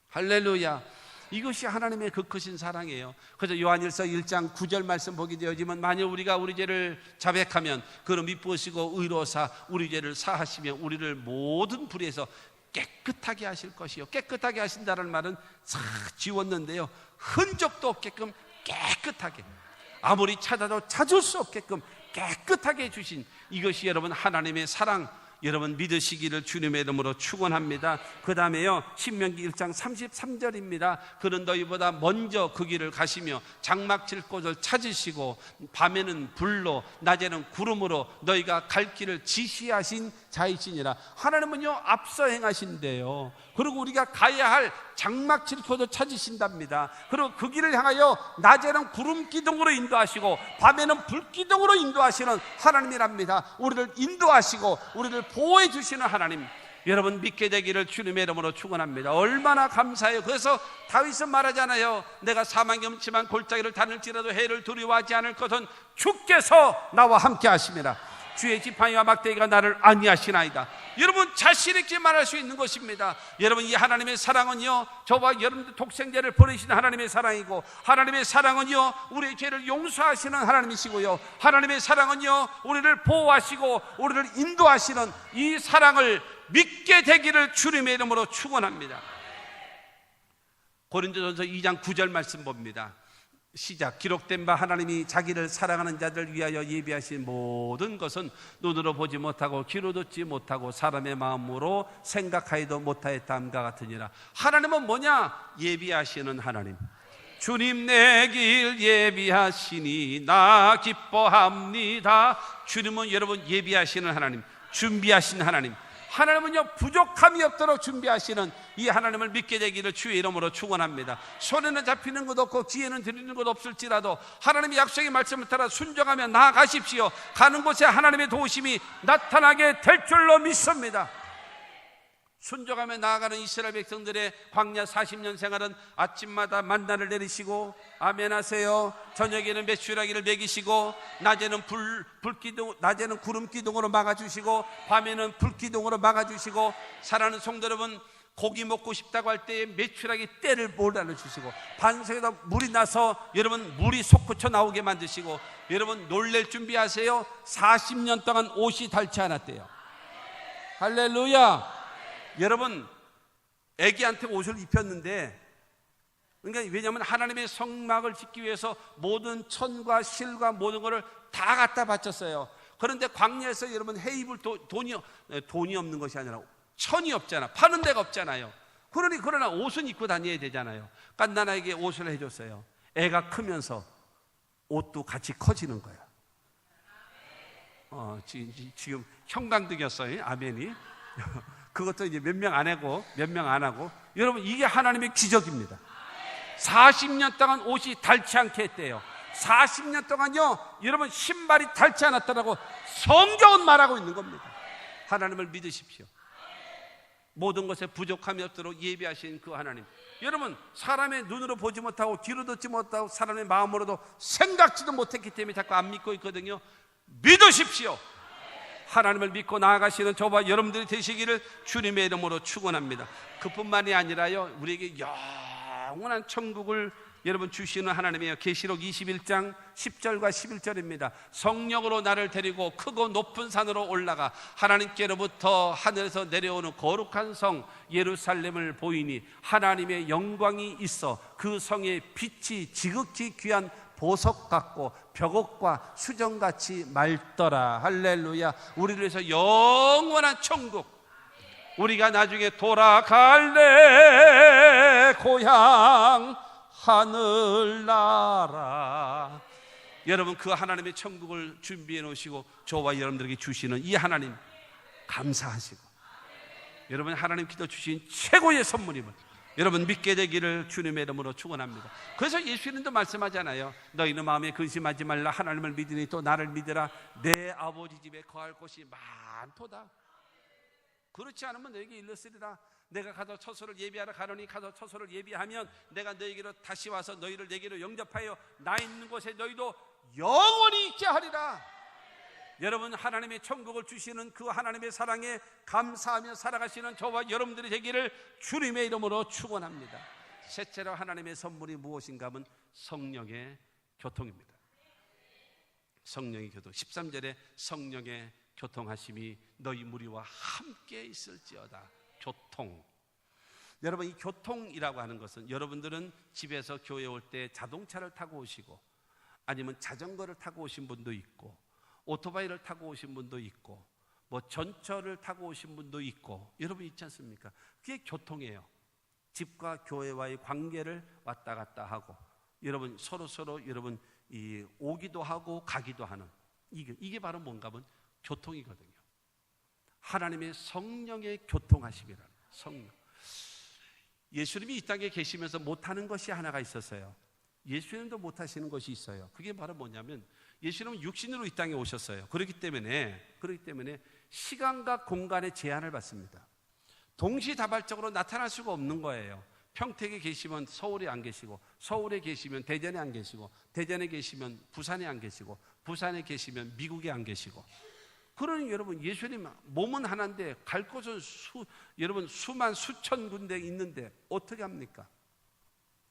할렐루야. 이것이 하나님의 그 크신 사랑이에요. 그래서 요한일서 1장 9절 말씀 보게 되어지면 만일 우리가 우리 죄를 자백하면 그를 미쁘시고 의로사 우리 죄를 사하시며 우리를 모든 불의에서 깨끗하게 하실 것이요. 깨끗하게 하신다는 말은 싹 지웠는데요, 흔적도 없게끔 깨끗하게, 아무리 찾아도 찾을 수 없게끔 깨끗하게 해주신 이것이 여러분 하나님의 사랑, 여러분 믿으시기를 주님의 이름으로 축원합니다. 그 다음에요, 신명기 1장 33절입니다. 그는 너희보다 먼저 그 길을 가시며 장막칠 곳을 찾으시고 밤에는 불로 낮에는 구름으로 너희가 갈 길을 지시하신 자이시니라. 하나님은요 앞서 행하신대요. 그리고 우리가 가야 할 장막칠 곳을 찾으신답니다. 그리고 그 길을 향하여 낮에는 구름 기둥으로 인도하시고 밤에는 불 기둥으로 인도하시는 하나님이랍니다. 우리를 인도하시고 우리를 보호해 주시는 하나님, 여러분 믿게 되기를 주님의 이름으로 축원합니다. 얼마나 감사해요. 그래서 다윗은 말하잖아요. 내가 사망 경치만 골짜기를 다닐지라도 해를 두려워하지 않을 것은 주께서 나와 함께 하심이라. 주의 지팡이와 막대기가 나를 안위하시나이다. 여러분 자신 있게 말할 수 있는 것입니다. 여러분 이 하나님의 사랑은요, 저와 여러분들 독생자를 보내신 하나님의 사랑이고, 하나님의 사랑은요 우리의 죄를 용서하시는 하나님이시고요, 하나님의 사랑은요 우리를 보호하시고 우리를 인도하시는 이 사랑을 믿게 되기를 주님의 이름으로 축원합니다. 고린도전서 2장 9절 말씀 봅니다. 시작. 기록된 바 하나님이 자기를 사랑하는 자들 위하여 예비하신 모든 것은 눈으로 보지 못하고 귀로 듣지 못하고 사람의 마음으로 생각하지도 못하였다함과 같으니라. 하나님은 뭐냐? 예비하시는 하나님. 주님 내 길 예비하시니 나 기뻐합니다. 주님은 여러분 예비하시는 하나님, 준비하신 하나님. 하나님은요 부족함이 없도록 준비하시는 이 하나님을 믿게 되기를 주의 이름으로 축원합니다. 손에는 잡히는 것 없고 귀에는 들리는 것 없을지라도 하나님의 약속의 말씀을 따라 순종하며 나아가십시오. 가는 곳에 하나님의 도우심이 나타나게 될 줄로 믿습니다. 순종하며 나아가는 이스라엘 백성들의 광야 40년 생활은 아침마다 만나를 내리시고 아멘 하세요. 저녁에는 메추라기를 먹이시고 낮에는 낮에는 구름 기둥으로 막아주시고 밤에는 불 기둥으로 막아주시고, 사랑하는 성도 여러분, 고기 먹고 싶다고 할 때 메추라기 떼를 몰아주시고 반석에다 물이 나서 여러분 물이 솟구쳐 나오게 만드시고, 여러분 놀랄 준비하세요. 40년 동안 옷이 닳지 않았대요. 할렐루야. 여러분 애기한테 옷을 입혔는데, 그러니까 왜냐하면 하나님의 성막을 짓기 위해서 모든 천과 실과 모든 것을 다 갖다 바쳤어요. 그런데 광야에서 여러분 해 입을 돈이 없는 것이 아니라 천이 없잖아. 파는 데가 없잖아요. 그러나 옷은 입고 다녀야 되잖아요. 깐나나에게 옷을 해줬어요. 애가 크면서 옷도 같이 커지는 거예요. 지금 형광등이었어요. 아멘이. 그것도 이제 몇 명 안 하고 여러분 이게 하나님의 기적입니다. 40년 동안 옷이 닳지 않게 했대요. 40년 동안요, 여러분 신발이 닳지 않았다라고 성경은 말하고 있는 겁니다. 하나님을 믿으십시오. 모든 것에 부족함이 없도록 예비하신 그 하나님, 여러분 사람의 눈으로 보지 못하고 귀로 듣지 못하고 사람의 마음으로도 생각지도 못했기 때문에 자꾸 안 믿고 있거든요. 믿으십시오. 하나님을 믿고 나아가시는 저와 여러분들이 되시기를 주님의 이름으로 축원합니다. 그뿐만이 아니라요, 우리에게 영원한 천국을 여러분 주시는 하나님이에요. 계시록 21장 10절과 11절입니다. 성령으로 나를 데리고 크고 높은 산으로 올라가 하나님께로부터 하늘에서 내려오는 거룩한 성 예루살렘을 보이니 하나님의 영광이 있어 그 성의 빛이 지극히 귀한 보석 같고 벽옥과 수정같이 맑더라. 할렐루야. 우리를 위해서 영원한 천국, 우리가 나중에 돌아갈래 고향 하늘나라. 여러분 그 하나님의 천국을 준비해 놓으시고 저와 여러분들에게 주시는 이 하나님 감사하시고, 여러분 하나님 기도 주신 최고의 선물임을 여러분 믿게 되기를 주님의 이름으로 축원합니다. 그래서 예수님도 말씀하잖아요. 너희는 마음에 근심하지 말라. 하나님을 믿으니 또 나를 믿으라. 내 아버지 집에 거할 곳이 많도다. 그렇지 않으면 너에게 일렀으리라. 내가 가서 처소를 예비하러 가노니 가서 처소를 예비하면 내가 너에게로 다시 와서 너희를 내게로 영접하여 나 있는 곳에 너희도 영원히 있게 하리라. 여러분 하나님의 천국을 주시는 그 하나님의 사랑에 감사하며 살아가시는 저와 여러분들이 되기를 주님의 이름으로 축원합니다. 셋째로 하나님의 선물이 무엇인가 하면 성령의 교통입니다. 성령의 교통. 13절에 성령의 교통하심이 너희 무리와 함께 있을지어다. 교통. 여러분 이 교통이라고 하는 것은, 여러분들은 집에서 교회 올 때 자동차를 타고 오시고 아니면 자전거를 타고 오신 분도 있고 오토바이를 타고 오신 분도 있고 뭐 전철을 타고 오신 분도 있고 여러분 있지 않습니까? 그게 교통이에요. 집과 교회와의 관계를 왔다 갔다 하고 여러분 서로 여러분 이 오기도 하고 가기도 하는 이게 바로 뭔가 하면 교통이거든요. 하나님의 성령의 교통하심이라는 성령. 예수님이 이 땅에 계시면서 못하는 것이 하나가 있었어요. 예수님도 못하시는 것이 있어요. 그게 바로 뭐냐면 예수님은 육신으로 이 땅에 오셨어요. 그렇기 때문에 시간과 공간의 제한을 받습니다. 동시다발적으로 나타날 수가 없는 거예요. 평택에 계시면 서울에 안 계시고, 서울에 계시면 대전에 안 계시고, 대전에 계시면 부산에 안 계시고, 부산에 계시면 미국에 안 계시고. 그러니 여러분 예수님 몸은 하나인데 갈 곳은 여러분 수만 수천 군데 있는데 어떻게 합니까?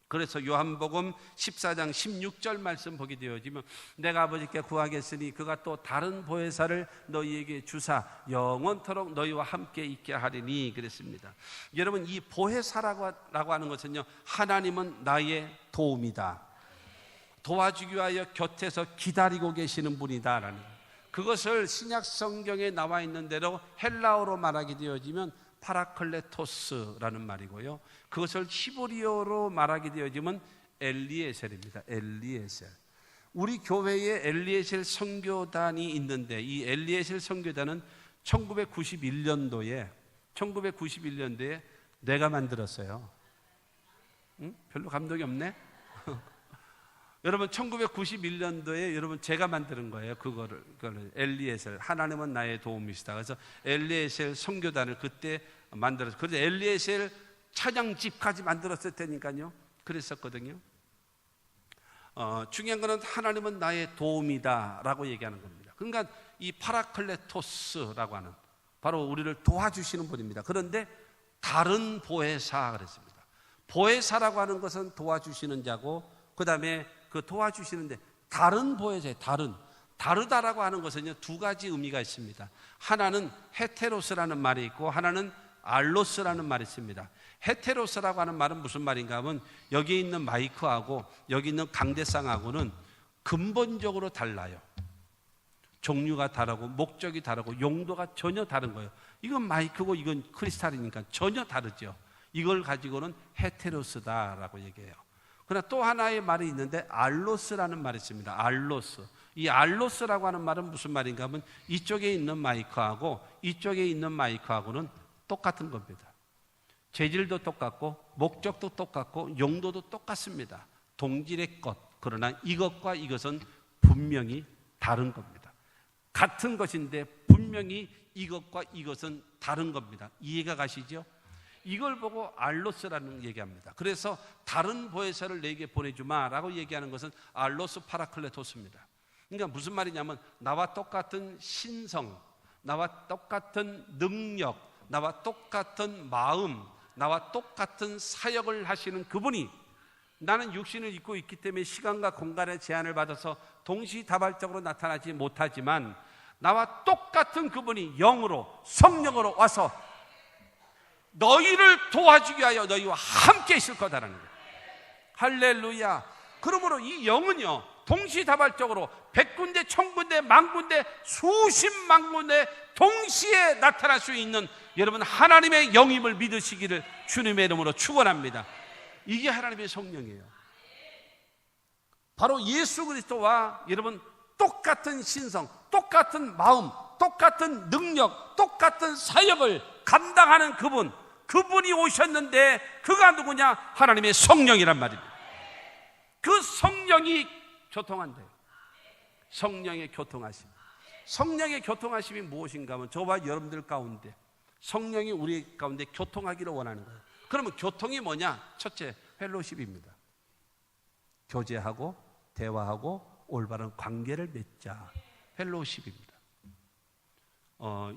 그래서 요한복음 14장 16절 말씀 보게 되어지면 내가 아버지께 구하겠으니 그가 또 다른 보혜사를 너희에게 주사 영원토록 너희와 함께 있게 하리니 그랬습니다. 여러분 이 보혜사라고 하는 것은요, 하나님은 나의 도움이다, 도와주기 위하여 곁에서 기다리고 계시는 분이다라는 거예요. 그것을 신약 성경에 나와 있는 대로 헬라어로 말하게 되어지면 파라클레토스라는 말이고요, 그것을 히브리어로 말하게 되어지면 엘리에셀입니다. 엘리에셀. 우리 교회에 엘리에셀 선교단이 있는데 이 엘리에셀 선교단은 1991년도에 내가 만들었어요. 응? 별로 감동이 없네? 여러분 1991년도에 여러분 제가 만드는 거예요. 그거를 엘리에셀, 하나님은 나의 도움이시다. 그래서 엘리에셀 선교단을 그때 만들었어요. 그래서 엘리에셀 찬양집까지 만들었을 테니까요. 그랬었거든요. 중요한 것은 하나님은 나의 도움이다 라고 얘기하는 겁니다. 그러니까 이 파라클레토스라고 하는 바로 우리를 도와주시는 분입니다. 그런데 다른 보혜사 그랬습니다. 보혜사라고 하는 것은 도와주시는 자고, 그 다음에 그 도와주시는데 다른 보혜사예요. 다르다라고 하는 것은요, 두 가지 의미가 있습니다. 하나는 헤테로스라는 말이 있고 하나는 알로스라는 말이 있습니다. 헤테로스라고 하는 말은 무슨 말인가 하면 여기 있는 마이크하고 여기 있는 강대상하고는 근본적으로 달라요. 종류가 다르고 목적이 다르고 용도가 전혀 다른 거예요. 이건 마이크고 이건 크리스탈이니까 전혀 다르죠. 이걸 가지고는 헤테로스다라고 얘기해요. 그러나 또 하나의 말이 있는데 알로스라는 말이 있습니다. 알로스. 이 알로스라고 하는 말은 무슨 말인가 하면 이쪽에 있는 마이크하고 이쪽에 있는 마이크하고는 똑같은 겁니다. 재질도 똑같고 목적도 똑같고 용도도 똑같습니다. 동질의 것, 그러나 이것과 이것은 분명히 다른 겁니다. 같은 것인데 분명히 이것과 이것은 다른 겁니다. 이해가 가시죠? 이걸 보고 알로스라는 얘기합니다. 그래서 다른 보혜사를 내게 보내주마 라고 얘기하는 것은 알로스 파라클레토스입니다. 그러니까 무슨 말이냐면 나와 똑같은 신성, 나와 똑같은 능력, 나와 똑같은 마음, 나와 똑같은 사역을 하시는 그분이, 나는 육신을 입고 있기 때문에 시간과 공간의 제한을 받아서 동시다발적으로 나타나지 못하지만 나와 똑같은 그분이 영으로, 성령으로 와서 너희를 도와주기 위하여 너희와 함께 있을 거다라는 거예요. 할렐루야. 그러므로 이 영은요, 동시다발적으로 100군데, 1000군데, 만군데, 수십만 군데 동시에 나타날 수 있는 여러분 하나님의 영임을 믿으시기를 주님의 이름으로 축원합니다. 이게 하나님의 성령이에요. 바로 예수 그리스도와 여러분 똑같은 신성, 똑같은 마음, 똑같은 능력, 똑같은 사역을 감당하는 그분이 오셨는데 그가 누구냐? 하나님의 성령이란 말입니다. 그 성령이 교통한대요. 성령의 교통하심. 성령의 교통하심이 무엇인가 하면 저와 여러분들 가운데 성령이 우리 가운데 교통하기를 원하는 거예요. 그러면 교통이 뭐냐? 첫째, 펠로십입니다. 교제하고 대화하고 올바른 관계를 맺자. 펠로십입니다.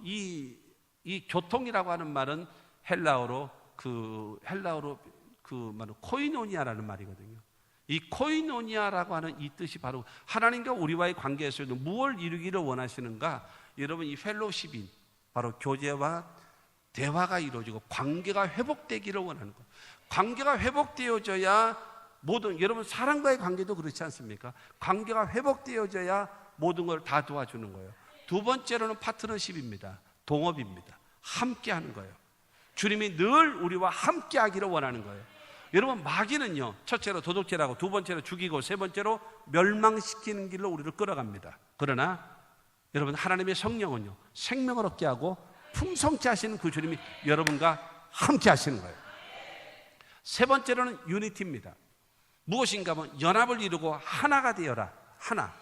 이 교통이라고 하는 말은 헬라어로 말은 코이노니아라는 말이거든요. 이 코이노니아라고 하는 이 뜻이 바로 하나님과 우리와의 관계에서도 무엇을 이루기를 원하시는가? 여러분 이 펠로십인 바로 교제와 대화가 이루어지고 관계가 회복되기를 원하는 거예요. 관계가 회복되어져야 여러분 사람과의 관계도 그렇지 않습니까? 관계가 회복되어져야 모든 걸 다 도와주는 거예요. 두 번째로는 파트너십입니다. 동업입니다. 함께 하는 거예요. 주님이 늘 우리와 함께 하기를 원하는 거예요. 여러분 마귀는요, 첫째로 도둑질하고 두 번째로 죽이고 세 번째로 멸망시키는 길로 우리를 끌어갑니다. 그러나 여러분 하나님의 성령은요, 생명을 얻게 하고 풍성케 하시는 그 주님이 여러분과 함께 하시는 거예요. 세 번째로는 유니티입니다. 무엇인가 하면 연합을 이루고 하나가 되어라. 하나.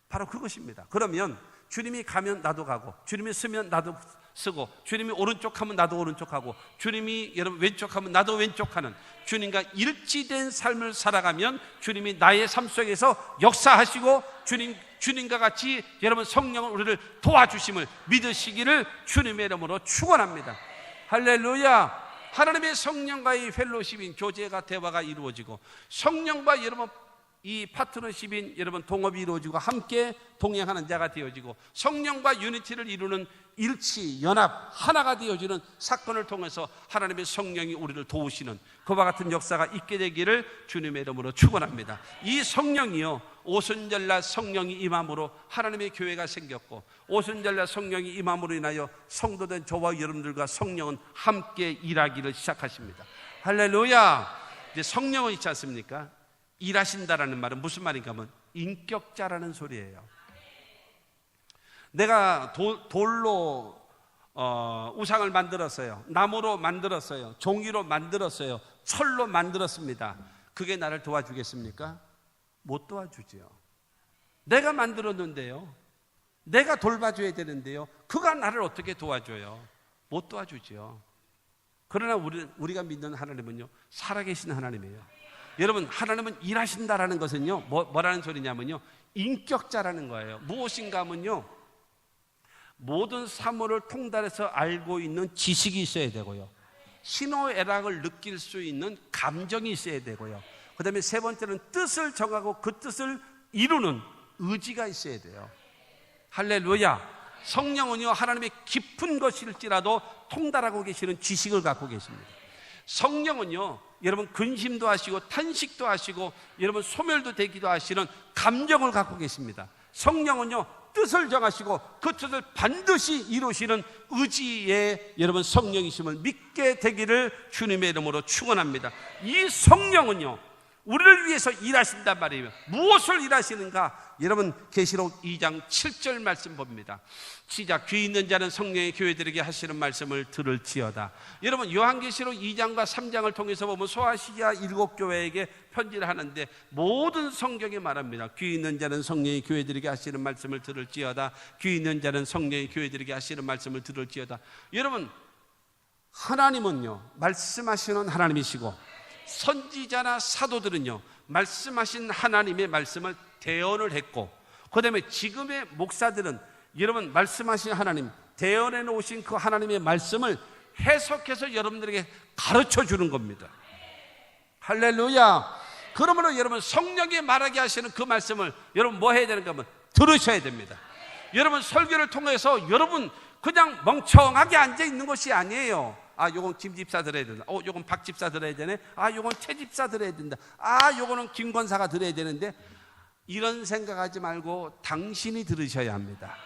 바로 그것입니다. 그러면 주님이 가면 나도 가고, 주님이 쓰면 나도 쓰고, 주님이 오른쪽 하면 나도 오른쪽 하고, 주님이 여러분 왼쪽 하면 나도 왼쪽 하는 주님과 일치된 삶을 살아가면 주님이 나의 삶 속에서 역사하시고 주님과 같이 여러분 성령은 우리를 도와주심을 믿으시기를 주님의 이름으로 축원합니다. 할렐루야. 하나님의 성령과의 펠로십인 교제가 대화가 이루어지고 성령과 여러분 이 파트너십인 여러분 동업이 이루어지고 함께 동행하는 자가 되어지고 성령과 유니티를 이루는 일치, 연합, 하나가 되어지는 사건을 통해서 하나님의 성령이 우리를 도우시는 그와 같은 역사가 있게 되기를 주님의 이름으로 축원합니다. 이 성령이요, 오순절날 성령이 임함으로 하나님의 교회가 생겼고, 오순절날 성령이 임함으로 인하여 성도된 저와 여러분들과 성령은 함께 일하기를 시작하십니다. 할렐루야. 이제 성령은 있지 않습니까? 일하신다라는 말은 무슨 말인가 하면 인격자라는 소리예요. 내가 돌로 우상을 만들었어요. 나무로 만들었어요. 종이로 만들었어요. 철로 만들었습니다. 그게 나를 도와주겠습니까? 못 도와주지요. 내가 만들었는데요, 내가 돌봐줘야 되는데요, 그가 나를 어떻게 도와줘요? 못 도와주지요. 그러나 우리가 믿는 하나님은요, 살아계신 하나님이에요. 여러분 하나님은 일하신다라는 것은요, 뭐라는 소리냐면요, 인격자라는 거예요. 무엇인가 하면요, 모든 사물을 통달해서 알고 있는 지식이 있어야 되고요, 희노애락을 느낄 수 있는 감정이 있어야 되고요, 그 다음에 세 번째는 뜻을 정하고 그 뜻을 이루는 의지가 있어야 돼요. 할렐루야. 성령은요, 하나님의 깊은 것일지라도 통달하고 계시는 지식을 갖고 계십니다. 성령은요, 여러분 근심도 하시고 탄식도 하시고 여러분 소멸도 되기도 하시는 감정을 갖고 계십니다. 성령은요, 뜻을 정하시고 그 뜻을 반드시 이루시는 의지의 여러분 성령이심을 믿게 되기를 주님의 이름으로 축원합니다. 이 성령은요, 우리를 위해서 일하신단 말이에요. 무엇을 일하시는가? 여러분 계시록 2장 7절 말씀 봅니다. 시작. 귀 있는 자는 성령의 교회들에게 하시는 말씀을 들을지어다. 여러분 요한계시록 2장과 3장을 통해서 보면 소아시아 7교회에게 편지를 하는데 모든 성경이 말합니다. 귀 있는 자는 성령의 교회들에게 하시는 말씀을 들을지어다. 귀 있는 자는 성령의 교회들에게 하시는 말씀을 들을지어다. 여러분 하나님은요 말씀하시는 하나님이시고 선지자나 사도들은요 말씀하신 하나님의 말씀을 대언을 했고, 그 다음에 지금의 목사들은 여러분 말씀하신 하나님, 대언해 놓으신 그 하나님의 말씀을 해석해서 여러분들에게 가르쳐 주는 겁니다. 할렐루야. 그러므로 여러분 성령이 말하게 하시는 그 말씀을 여러분 뭐 해야 되는가 하면 들으셔야 됩니다. 여러분 설교를 통해서 여러분 그냥 멍청하게 앉아 있는 것이 아니에요. 아, 요건 김 집사 들어야 된다. 요건 박 집사 들어야 되네. 아, 요건 최 집사 들어야 된다. 아, 요거는 김 권사가 들어야 되는데, 이런 생각하지 말고 당신이 들으셔야 합니다.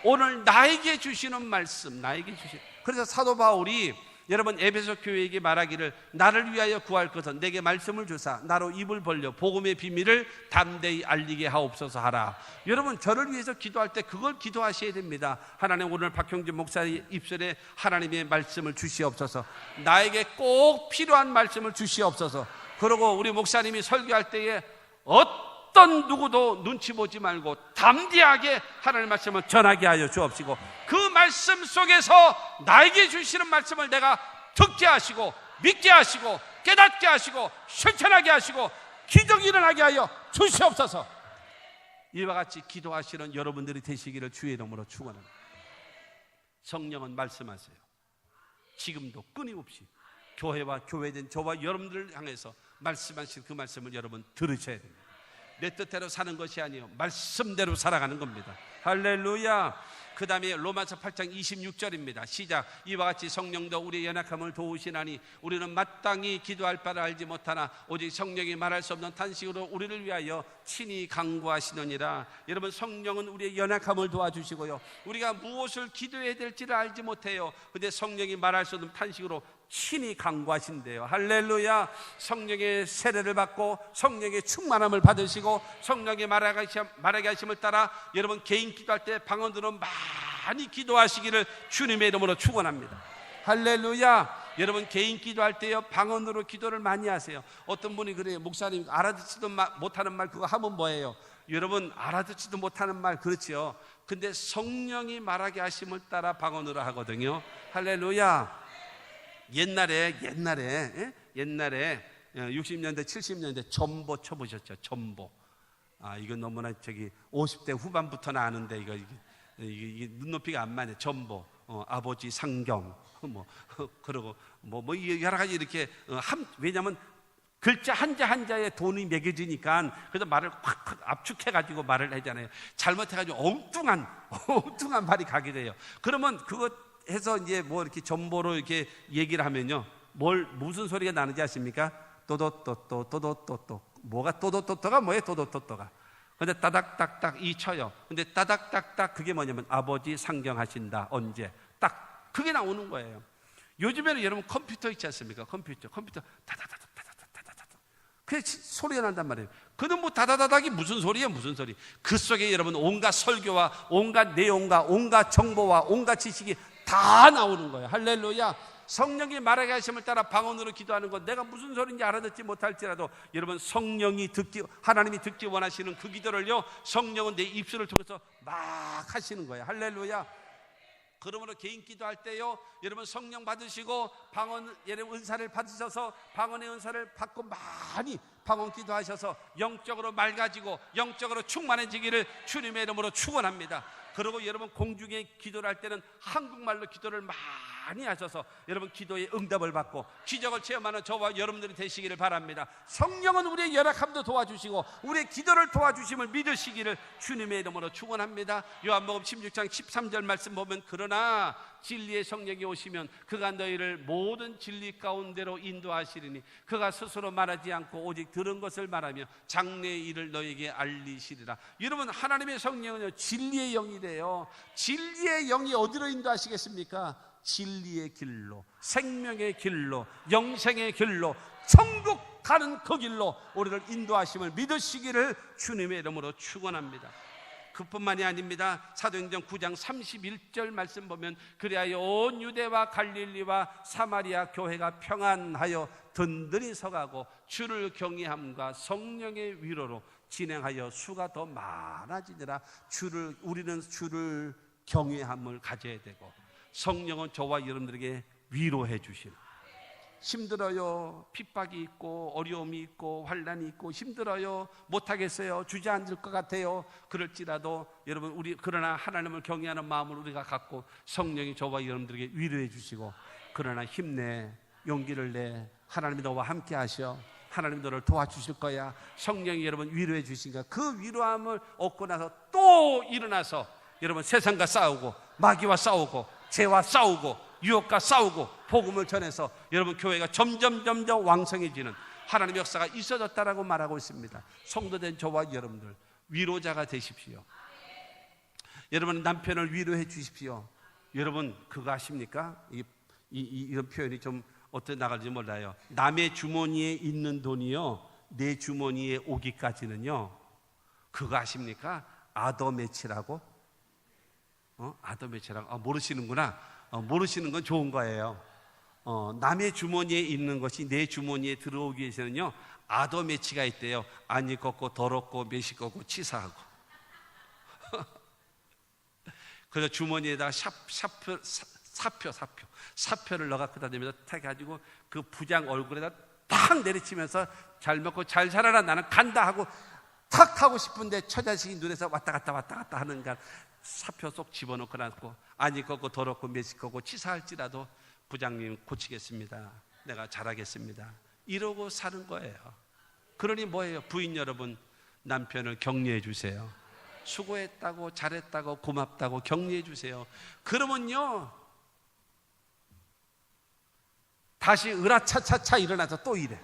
오늘 나에게 주시는 말씀, 나에게 주시는. 그래서 사도 바울이 여러분 에베소 교회에게 말하기를 나를 위하여 구할 것은 내게 말씀을 주사 나로 입을 벌려 복음의 비밀을 담대히 알리게 하옵소서 하라. 여러분 저를 위해서 기도할 때 그걸 기도하셔야 됩니다. 하나님 오늘 박형진 목사의 입술에 하나님의 말씀을 주시옵소서. 나에게 꼭 필요한 말씀을 주시옵소서. 그리고 우리 목사님이 설교할 때에 어떤 누구도 눈치 보지 말고 담대하게 하나님의 말씀을 전하게 하여 주옵시고, 그 말씀 속에서 나에게 주시는 말씀을 내가 듣게 하시고 믿게 하시고 깨닫게 하시고 실천하게 하시고 기적이 일어나게 하여 주시옵소서. 이와 같이 기도하시는 여러분들이 되시기를 주의 이름으로 축원합니다. 성령은 말씀하세요. 지금도 끊임없이 교회와 교회된 저와 여러분들을 향해서 말씀하신 그 말씀을 여러분 들으셔야 됩니다. 내 뜻대로 사는 것이 아니에요. 말씀대로 살아가는 겁니다. 할렐루야. 그 다음에 로마서 8장 26절입니다. 시작. 이와 같이 성령도 우리의 연약함을 도우시나니 우리는 마땅히 기도할 바를 알지 못하나 오직 성령이 말할 수 없는 탄식으로 우리를 위하여 친히 간구하시느니라. 여러분 성령은 우리의 연약함을 도와주시고요, 우리가 무엇을 기도해야 될지를 알지 못해요. 근데 성령이 말할 수 없는 탄식으로 친히 간구하신대요. 할렐루야. 성령의 세례를 받고 성령의 충만함을 받으시고 성령의 말하게 하심을 따라 여러분 개인 기도할 때 방언으로 많이 기도하시기를 주님의 이름으로 축원합니다. 할렐루야. 여러분 개인 기도할 때요 방언으로 기도를 많이 하세요. 어떤 분이 그래요. 목사님 알아듣지도 못하는 말 그거 하면 뭐예요? 여러분 알아듣지도 못하는 말 그렇죠. 근데 성령이 말하게 하심을 따라 방언으로 하거든요. 할렐루야. 옛날에 60년대 70년대 전보 쳐보셨죠? 전보. 아, 이건 너무나 50대 후반부터는 아는데 이게 눈높이가 안 맞네. 전보. 아버지 상경 그리고 여러 가지 이렇게 왜냐면 글자 한자에 돈이 매겨지니까 그래서 말을 확 압축해가지고 말을 하잖아요. 잘못해가지고 엉뚱한 말이 가게 돼요. 그러면 그거 해서 이제 이렇게 전보로 이렇게 얘기를 하면요, 무슨 소리가 나는지 아십니까? 또도또또 뭐가 또도또또가 뭐예요? 또도또또가. 근데 따닥딱딱 이 쳐요. 근데 따닥딱딱 그게 뭐냐면 아버지 상경하신다. 언제? 딱 그게 나오는 거예요. 요즘에는 여러분 컴퓨터 있지 않습니까? 컴퓨터 다다다다다다다다다 그게 소리가 난단 말이에요. 그는 다다다닥이 무슨 소리예요? 무슨 소리? 그 속에 여러분 온갖 설교와 온갖 내용과 온갖 정보와 온갖 지식이 다 나오는 거예요. 할렐루야. 성령이 말하게 하심을 따라 방언으로 기도하는 것, 내가 무슨 소리인지 알아듣지 못할지라도 여러분 하나님이 듣기 원하시는 그 기도를요 성령은 내 입술을 통해서 막 하시는 거예요. 할렐루야. 그러므로 개인 기도할 때요 여러분 성령 받으시고 여러분 은사를 받으셔서 방언의 은사를 받고 많이 방언 기도하셔서 영적으로 맑아지고 영적으로 충만해지기를 주님의 이름으로 축원합니다. 그리고 여러분 공중에 기도를 할 때는 한국말로 기도를 많이 하셔서 여러분 기도의 응답을 받고 기적을 체험하는 저와 여러분들이 되시기를 바랍니다. 성령은 우리의 연약함도 도와주시고 우리의 기도를 도와주심을 믿으시기를 주님의 이름으로 축원합니다. 요한복음 16장 13절 말씀 보면 그러나 진리의 성령이 오시면 그가 너희를 모든 진리 가운데로 인도하시리니 그가 스스로 말하지 않고 오직 들은 것을 말하며 장래의 일을 너희에게 알리시리라. 여러분 하나님의 성령은요 진리의 영이래요. 진리의 영이 어디로 인도하시겠습니까? 진리의 길로, 생명의 길로, 영생의 길로, 천국 가는 그 길로 우리를 인도하심을 믿으시기를 주님의 이름으로 축원합니다. 그뿐만이 아닙니다. 사도행전 9장 31절 말씀 보면 그리하여 온 유대와 갈릴리와 사마리아 교회가 평안하여 든든히 서가고 주를 경외함과 성령의 위로로 진행하여 수가 더 많아지니라. 우리는 주를 경외함을 가져야 되고 성령은 저와 여러분들에게 위로해 주시는, 힘들어요, 핍박이 있고 어려움이 있고 환난이 있고 힘들어요, 못하겠어요, 주저앉을 것 같아요. 그럴지라도 여러분 그러나 하나님을 경외하는 마음을 우리가 갖고 성령이 저와 여러분들에게 위로해 주시고 그러나 힘내, 용기를 내, 하나님이 너와 함께 하셔, 하나님 너를 도와주실 거야. 성령이 여러분 위로해 주시니까 그 위로함을 얻고 나서 또 일어나서 여러분 세상과 싸우고 마귀와 싸우고 죄와 싸우고 유혹과 싸우고 복음을 전해서 여러분 교회가 점점 왕성해지는 하나님의 역사가 있어졌다라고 말하고 있습니다. 성도된 저와 여러분들 위로자가 되십시오. 여러분 남편을 위로해 주십시오. 여러분 그거 아십니까? 이런 표현이 좀 어떻게 나갈지 몰라요. 남의 주머니에 있는 돈이요 내 주머니에 오기까지는요, 그거 아십니까? 아더매치라고? 아더매치라고? 모르시는구나. 모르시는 건 좋은 거예요. 남의 주머니에 있는 것이 내 주머니에 들어오기 위해서는요 아더매치가 있대요. 안 익었고 더럽고 매식었고 치사하고. 그래서 주머니에다가 사표를 넣어갖고 다니면서 탁 해가지고 그 부장 얼굴에다 탁 내리치면서 잘 먹고 잘 살아라 나는 간다 하고 탁 하고 싶은데 처자식이 눈에서 왔다 갔다 하는가 사표 쏙 집어넣고 놨고 안 익었고 더럽고 매식하고 치사할지라도 부장님 고치겠습니다, 내가 잘하겠습니다, 이러고 사는 거예요. 그러니 뭐예요? 부인 여러분 남편을 격려해 주세요. 수고했다고 잘했다고 고맙다고 격려해 주세요. 그러면요 다시 으라차차차 일어나서 또 이래.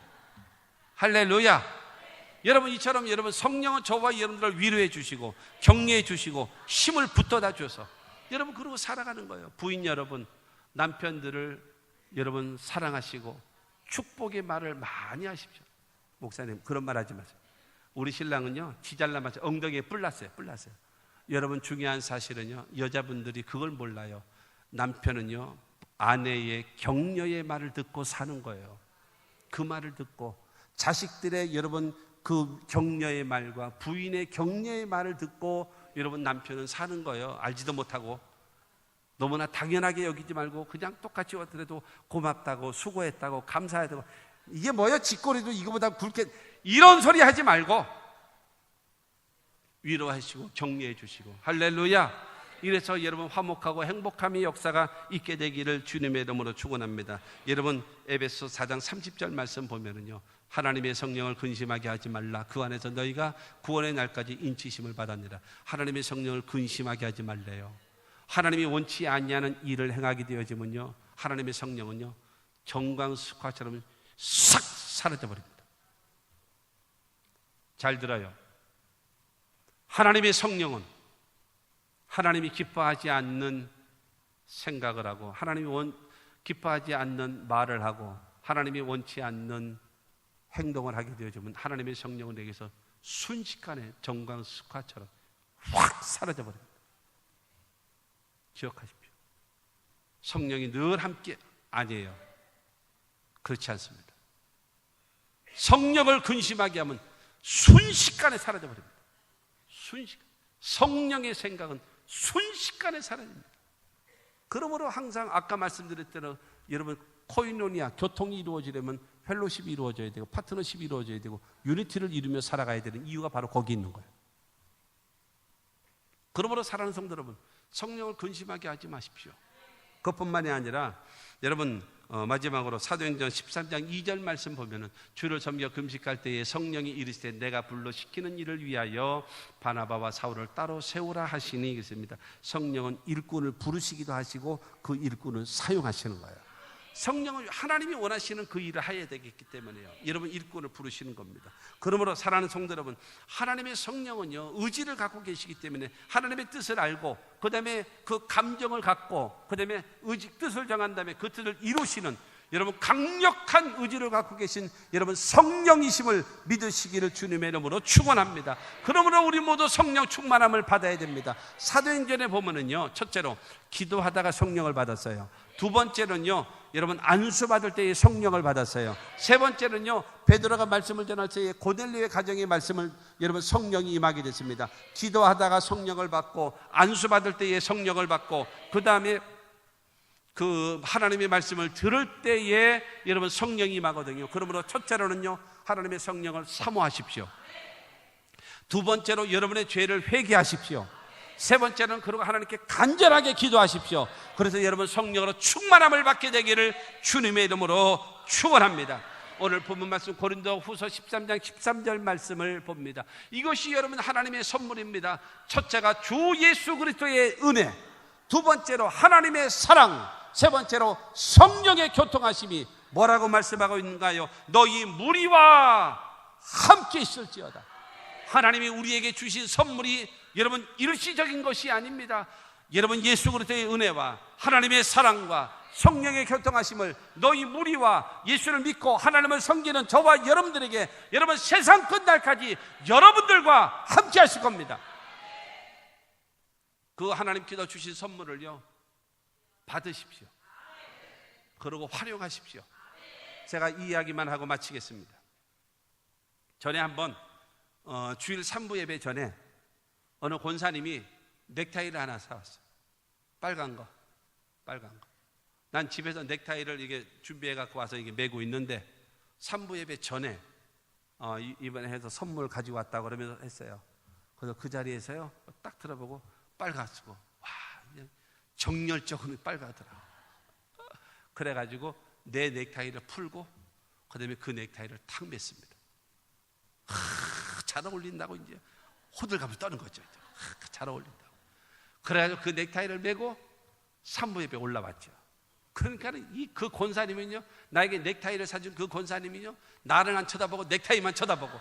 할렐루야. 여러분 이처럼 여러분 성령은 저와 여러분들을 위로해 주시고 격려해 주시고 힘을 붙어다 줘서 여러분 그러고 살아가는 거예요. 부인 여러분 남편들을 여러분 사랑하시고 축복의 말을 많이 하십시오. 목사님 그런 말 하지 마세요. 우리 신랑은요 지잘나마자 엉덩이에 뿔났어요. 여러분 중요한 사실은요 여자분들이 그걸 몰라요. 남편은요 아내의 격려의 말을 듣고 사는 거예요. 그 말을 듣고 자식들의 여러분 그 격려의 말과 부인의 격려의 말을 듣고 여러분 남편은 사는 거예요. 알지도 못하고 너무나 당연하게 여기지 말고 그냥 똑같이 왔더라도 고맙다고 수고했다고 감사하다고, 이게 뭐예요? 짓거리도 이거보다 굵게 이런 소리 하지 말고 위로하시고 격려해 주시고. 할렐루야. 이래서 여러분 화목하고 행복함의 역사가 있게 되기를 주님의 이름으로 축원합니다. 여러분 에베소 4장 30절 말씀 보면은요 하나님의 성령을 근심하게 하지 말라. 그 안에서 너희가 구원의 날까지 인치심을 받았느라. 하나님의 성령을 근심하게 하지 말래요. 하나님이 원치 아니하는 일을 행하게 되어지면요 하나님의 성령은요 정광석화처럼 싹 사라져 버립니다. 잘 들어요. 하나님의 성령은 하나님이 기뻐하지 않는 생각을 하고 하나님이 기뻐하지 않는 말을 하고 하나님이 원치 않는 행동을 하게 되어지면 하나님의 성령은 내게서 순식간에 정광석화처럼 확 사라져 버립니다. 기억하십시오. 성령이 늘 함께 아니에요. 그렇지 않습니다. 성령을 근심하게 하면 순식간에 사라져 버립니다. 순식간. 성령의 생각은 순식간에 사라집니다. 그러므로 항상 아까 말씀드렸대로 여러분 코이노니아 교통이 이루어지려면 펠로십이 이루어져야 되고 파트너십이 이루어져야 되고 유니티를 이루며 살아가야 되는 이유가 바로 거기 있는 거예요. 그러므로 사랑하는 성도 여러분 성령을 근심하게 하지 마십시오. 그것뿐만이 아니라 여러분 마지막으로 사도행전 13장 2절 말씀 보면은 주를 섬겨 금식할 때에 성령이 이르시되 내가 불러 시키는 일을 위하여 바나바와 사울을 따로 세우라 하시니 그랬습니다. 성령은 일꾼을 부르시기도 하시고 그 일꾼을 사용하시는 거예요. 성령은 하나님이 원하시는 그 일을 해야 되겠기 때문에요. 여러분 일꾼을 부르시는 겁니다. 그러므로 사랑하는 성도 여러분 하나님의 성령은요 의지를 갖고 계시기 때문에 하나님의 뜻을 알고 그 다음에 그 감정을 갖고 그 다음에 뜻을 정한 다음에 그 뜻을 이루시는 여러분 강력한 의지를 갖고 계신 여러분 성령이심을 믿으시기를 주님의 이름으로 축원합니다. 그러므로 우리 모두 성령 충만함을 받아야 됩니다. 사도행전에 보면은요, 첫째로 기도하다가 성령을 받았어요. 두 번째는요, 여러분 안수 받을 때에 성령을 받았어요. 세 번째는요, 베드로가 말씀을 전할 때에 고넬료의 가정의 말씀을 여러분 성령이 임하게 됐습니다. 기도하다가 성령을 받고 안수 받을 때에 성령을 받고 그 다음에 그 하나님의 말씀을 들을 때에 여러분 성령이 임하거든요. 그러므로 첫째로는요, 하나님의 성령을 사모하십시오. 두 번째로 여러분의 죄를 회개하십시오. 세 번째는 그리고 하나님께 간절하게 기도하십시오. 그래서 여러분 성령으로 충만함을 받게 되기를 주님의 이름으로 축원합니다. 오늘 본문 말씀 고린도후서 13장 13절 말씀을 봅니다. 이것이 여러분 하나님의 선물입니다. 첫째가 주 예수 그리스도의 은혜, 두 번째로 하나님의 사랑, 세 번째로 성령의 교통하심이 뭐라고 말씀하고 있는가요? 너희 무리와 함께 있을지어다. 하나님이 우리에게 주신 선물이 여러분 일시적인 것이 아닙니다. 여러분 예수 그리스도의 은혜와 하나님의 사랑과 성령의 교통하심을 너희 무리와 예수를 믿고 하나님을 섬기는 저와 여러분들에게 여러분 세상 끝날까지 여러분들과 함께 하실 겁니다. 그 하나님께서 주신 선물을요 받으십시오. 그리고 활용하십시오. 제가 이 이야기만 하고 마치겠습니다. 전에 한번 주일 3부 예배 전에 어느 권사님이 넥타이를 하나 사왔어요. 빨간 거. 난 집에서 넥타이를 이게 준비해 갖고 와서 이게 메고 있는데 3부 예배 전에 이번에 해서 선물 가지고 왔다고 그러면서 했어요. 그래서 그 자리에서요 딱 들어보고 빨갛고 와 정열적으로 빨갛더라고. 그래가지고 내 넥타이를 풀고 그다음에 그 넥타이를 탁 맸습니다. 잘 어울린다고 이제 호들갑을 떠는 거죠. 잘 어울린다고. 그래가지고 그 넥타이를 메고 3부 예배에 올라왔죠. 그러니까 그 권사님은요, 나에게 넥타이를 사준 그 권사님이요, 나를 안 쳐다보고 넥타이만 쳐다보고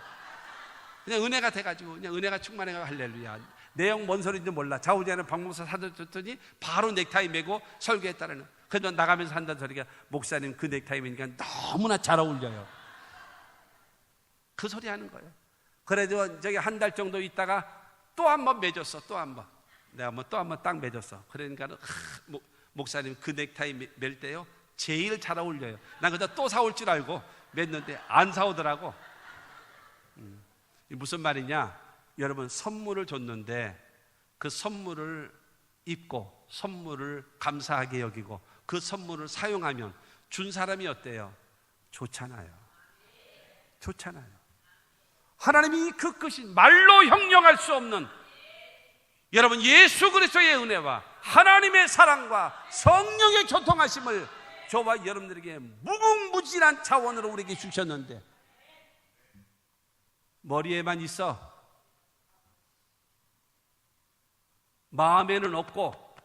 그냥 은혜가 돼가지고 그냥 은혜가 충만해가 할렐루야. 내용 뭔 소리인지 몰라. 좌우지하는 박목사 사줬더니 바로 넥타이 메고 설교했다라는. 그래도 나가면서 한다는 소리가 목사님 그 넥타이 메니까 너무나 잘 어울려요. 그 소리 하는 거예요. 그래도 저기 한 달 정도 있다가 또 한 번 맺었어. 또 한 번. 내가 뭐 또 한 번 딱 맺었어. 그러니까는 목사님 그 넥타이 멜 때요 제일 잘 어울려요. 난 그다 또 사올 줄 알고 맸는데 안 사오더라고. 무슨 말이냐? 여러분 선물을 줬는데 그 선물을 입고 선물을 감사하게 여기고 그 선물을 사용하면 준 사람이 어때요? 좋잖아요. 하나님이 그 끝인 말로 형용할 수 없는 여러분 예수 그리스도의 은혜와 하나님의 사랑과 성령의 교통하심을 저와 여러분들에게 무궁무진한 차원으로 우리에게 주셨는데 머리에만 있어 마음에는 없고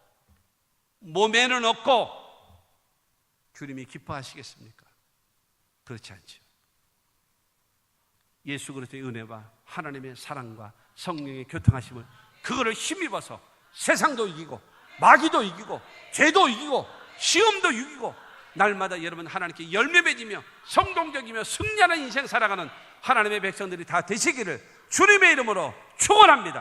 몸에는 없고 주님이 기뻐하시겠습니까? 그렇지 않죠. 예수 그리스도의 은혜와 하나님의 사랑과 성령의 교통하심을 그거를 힘입어서 세상도 이기고 마귀도 이기고 죄도 이기고 시험도 이기고 날마다 여러분 하나님께 열매 맺으며 성공적이며 승리하는 인생 살아가는 하나님의 백성들이 다 되시기를 주님의 이름으로 축원합니다.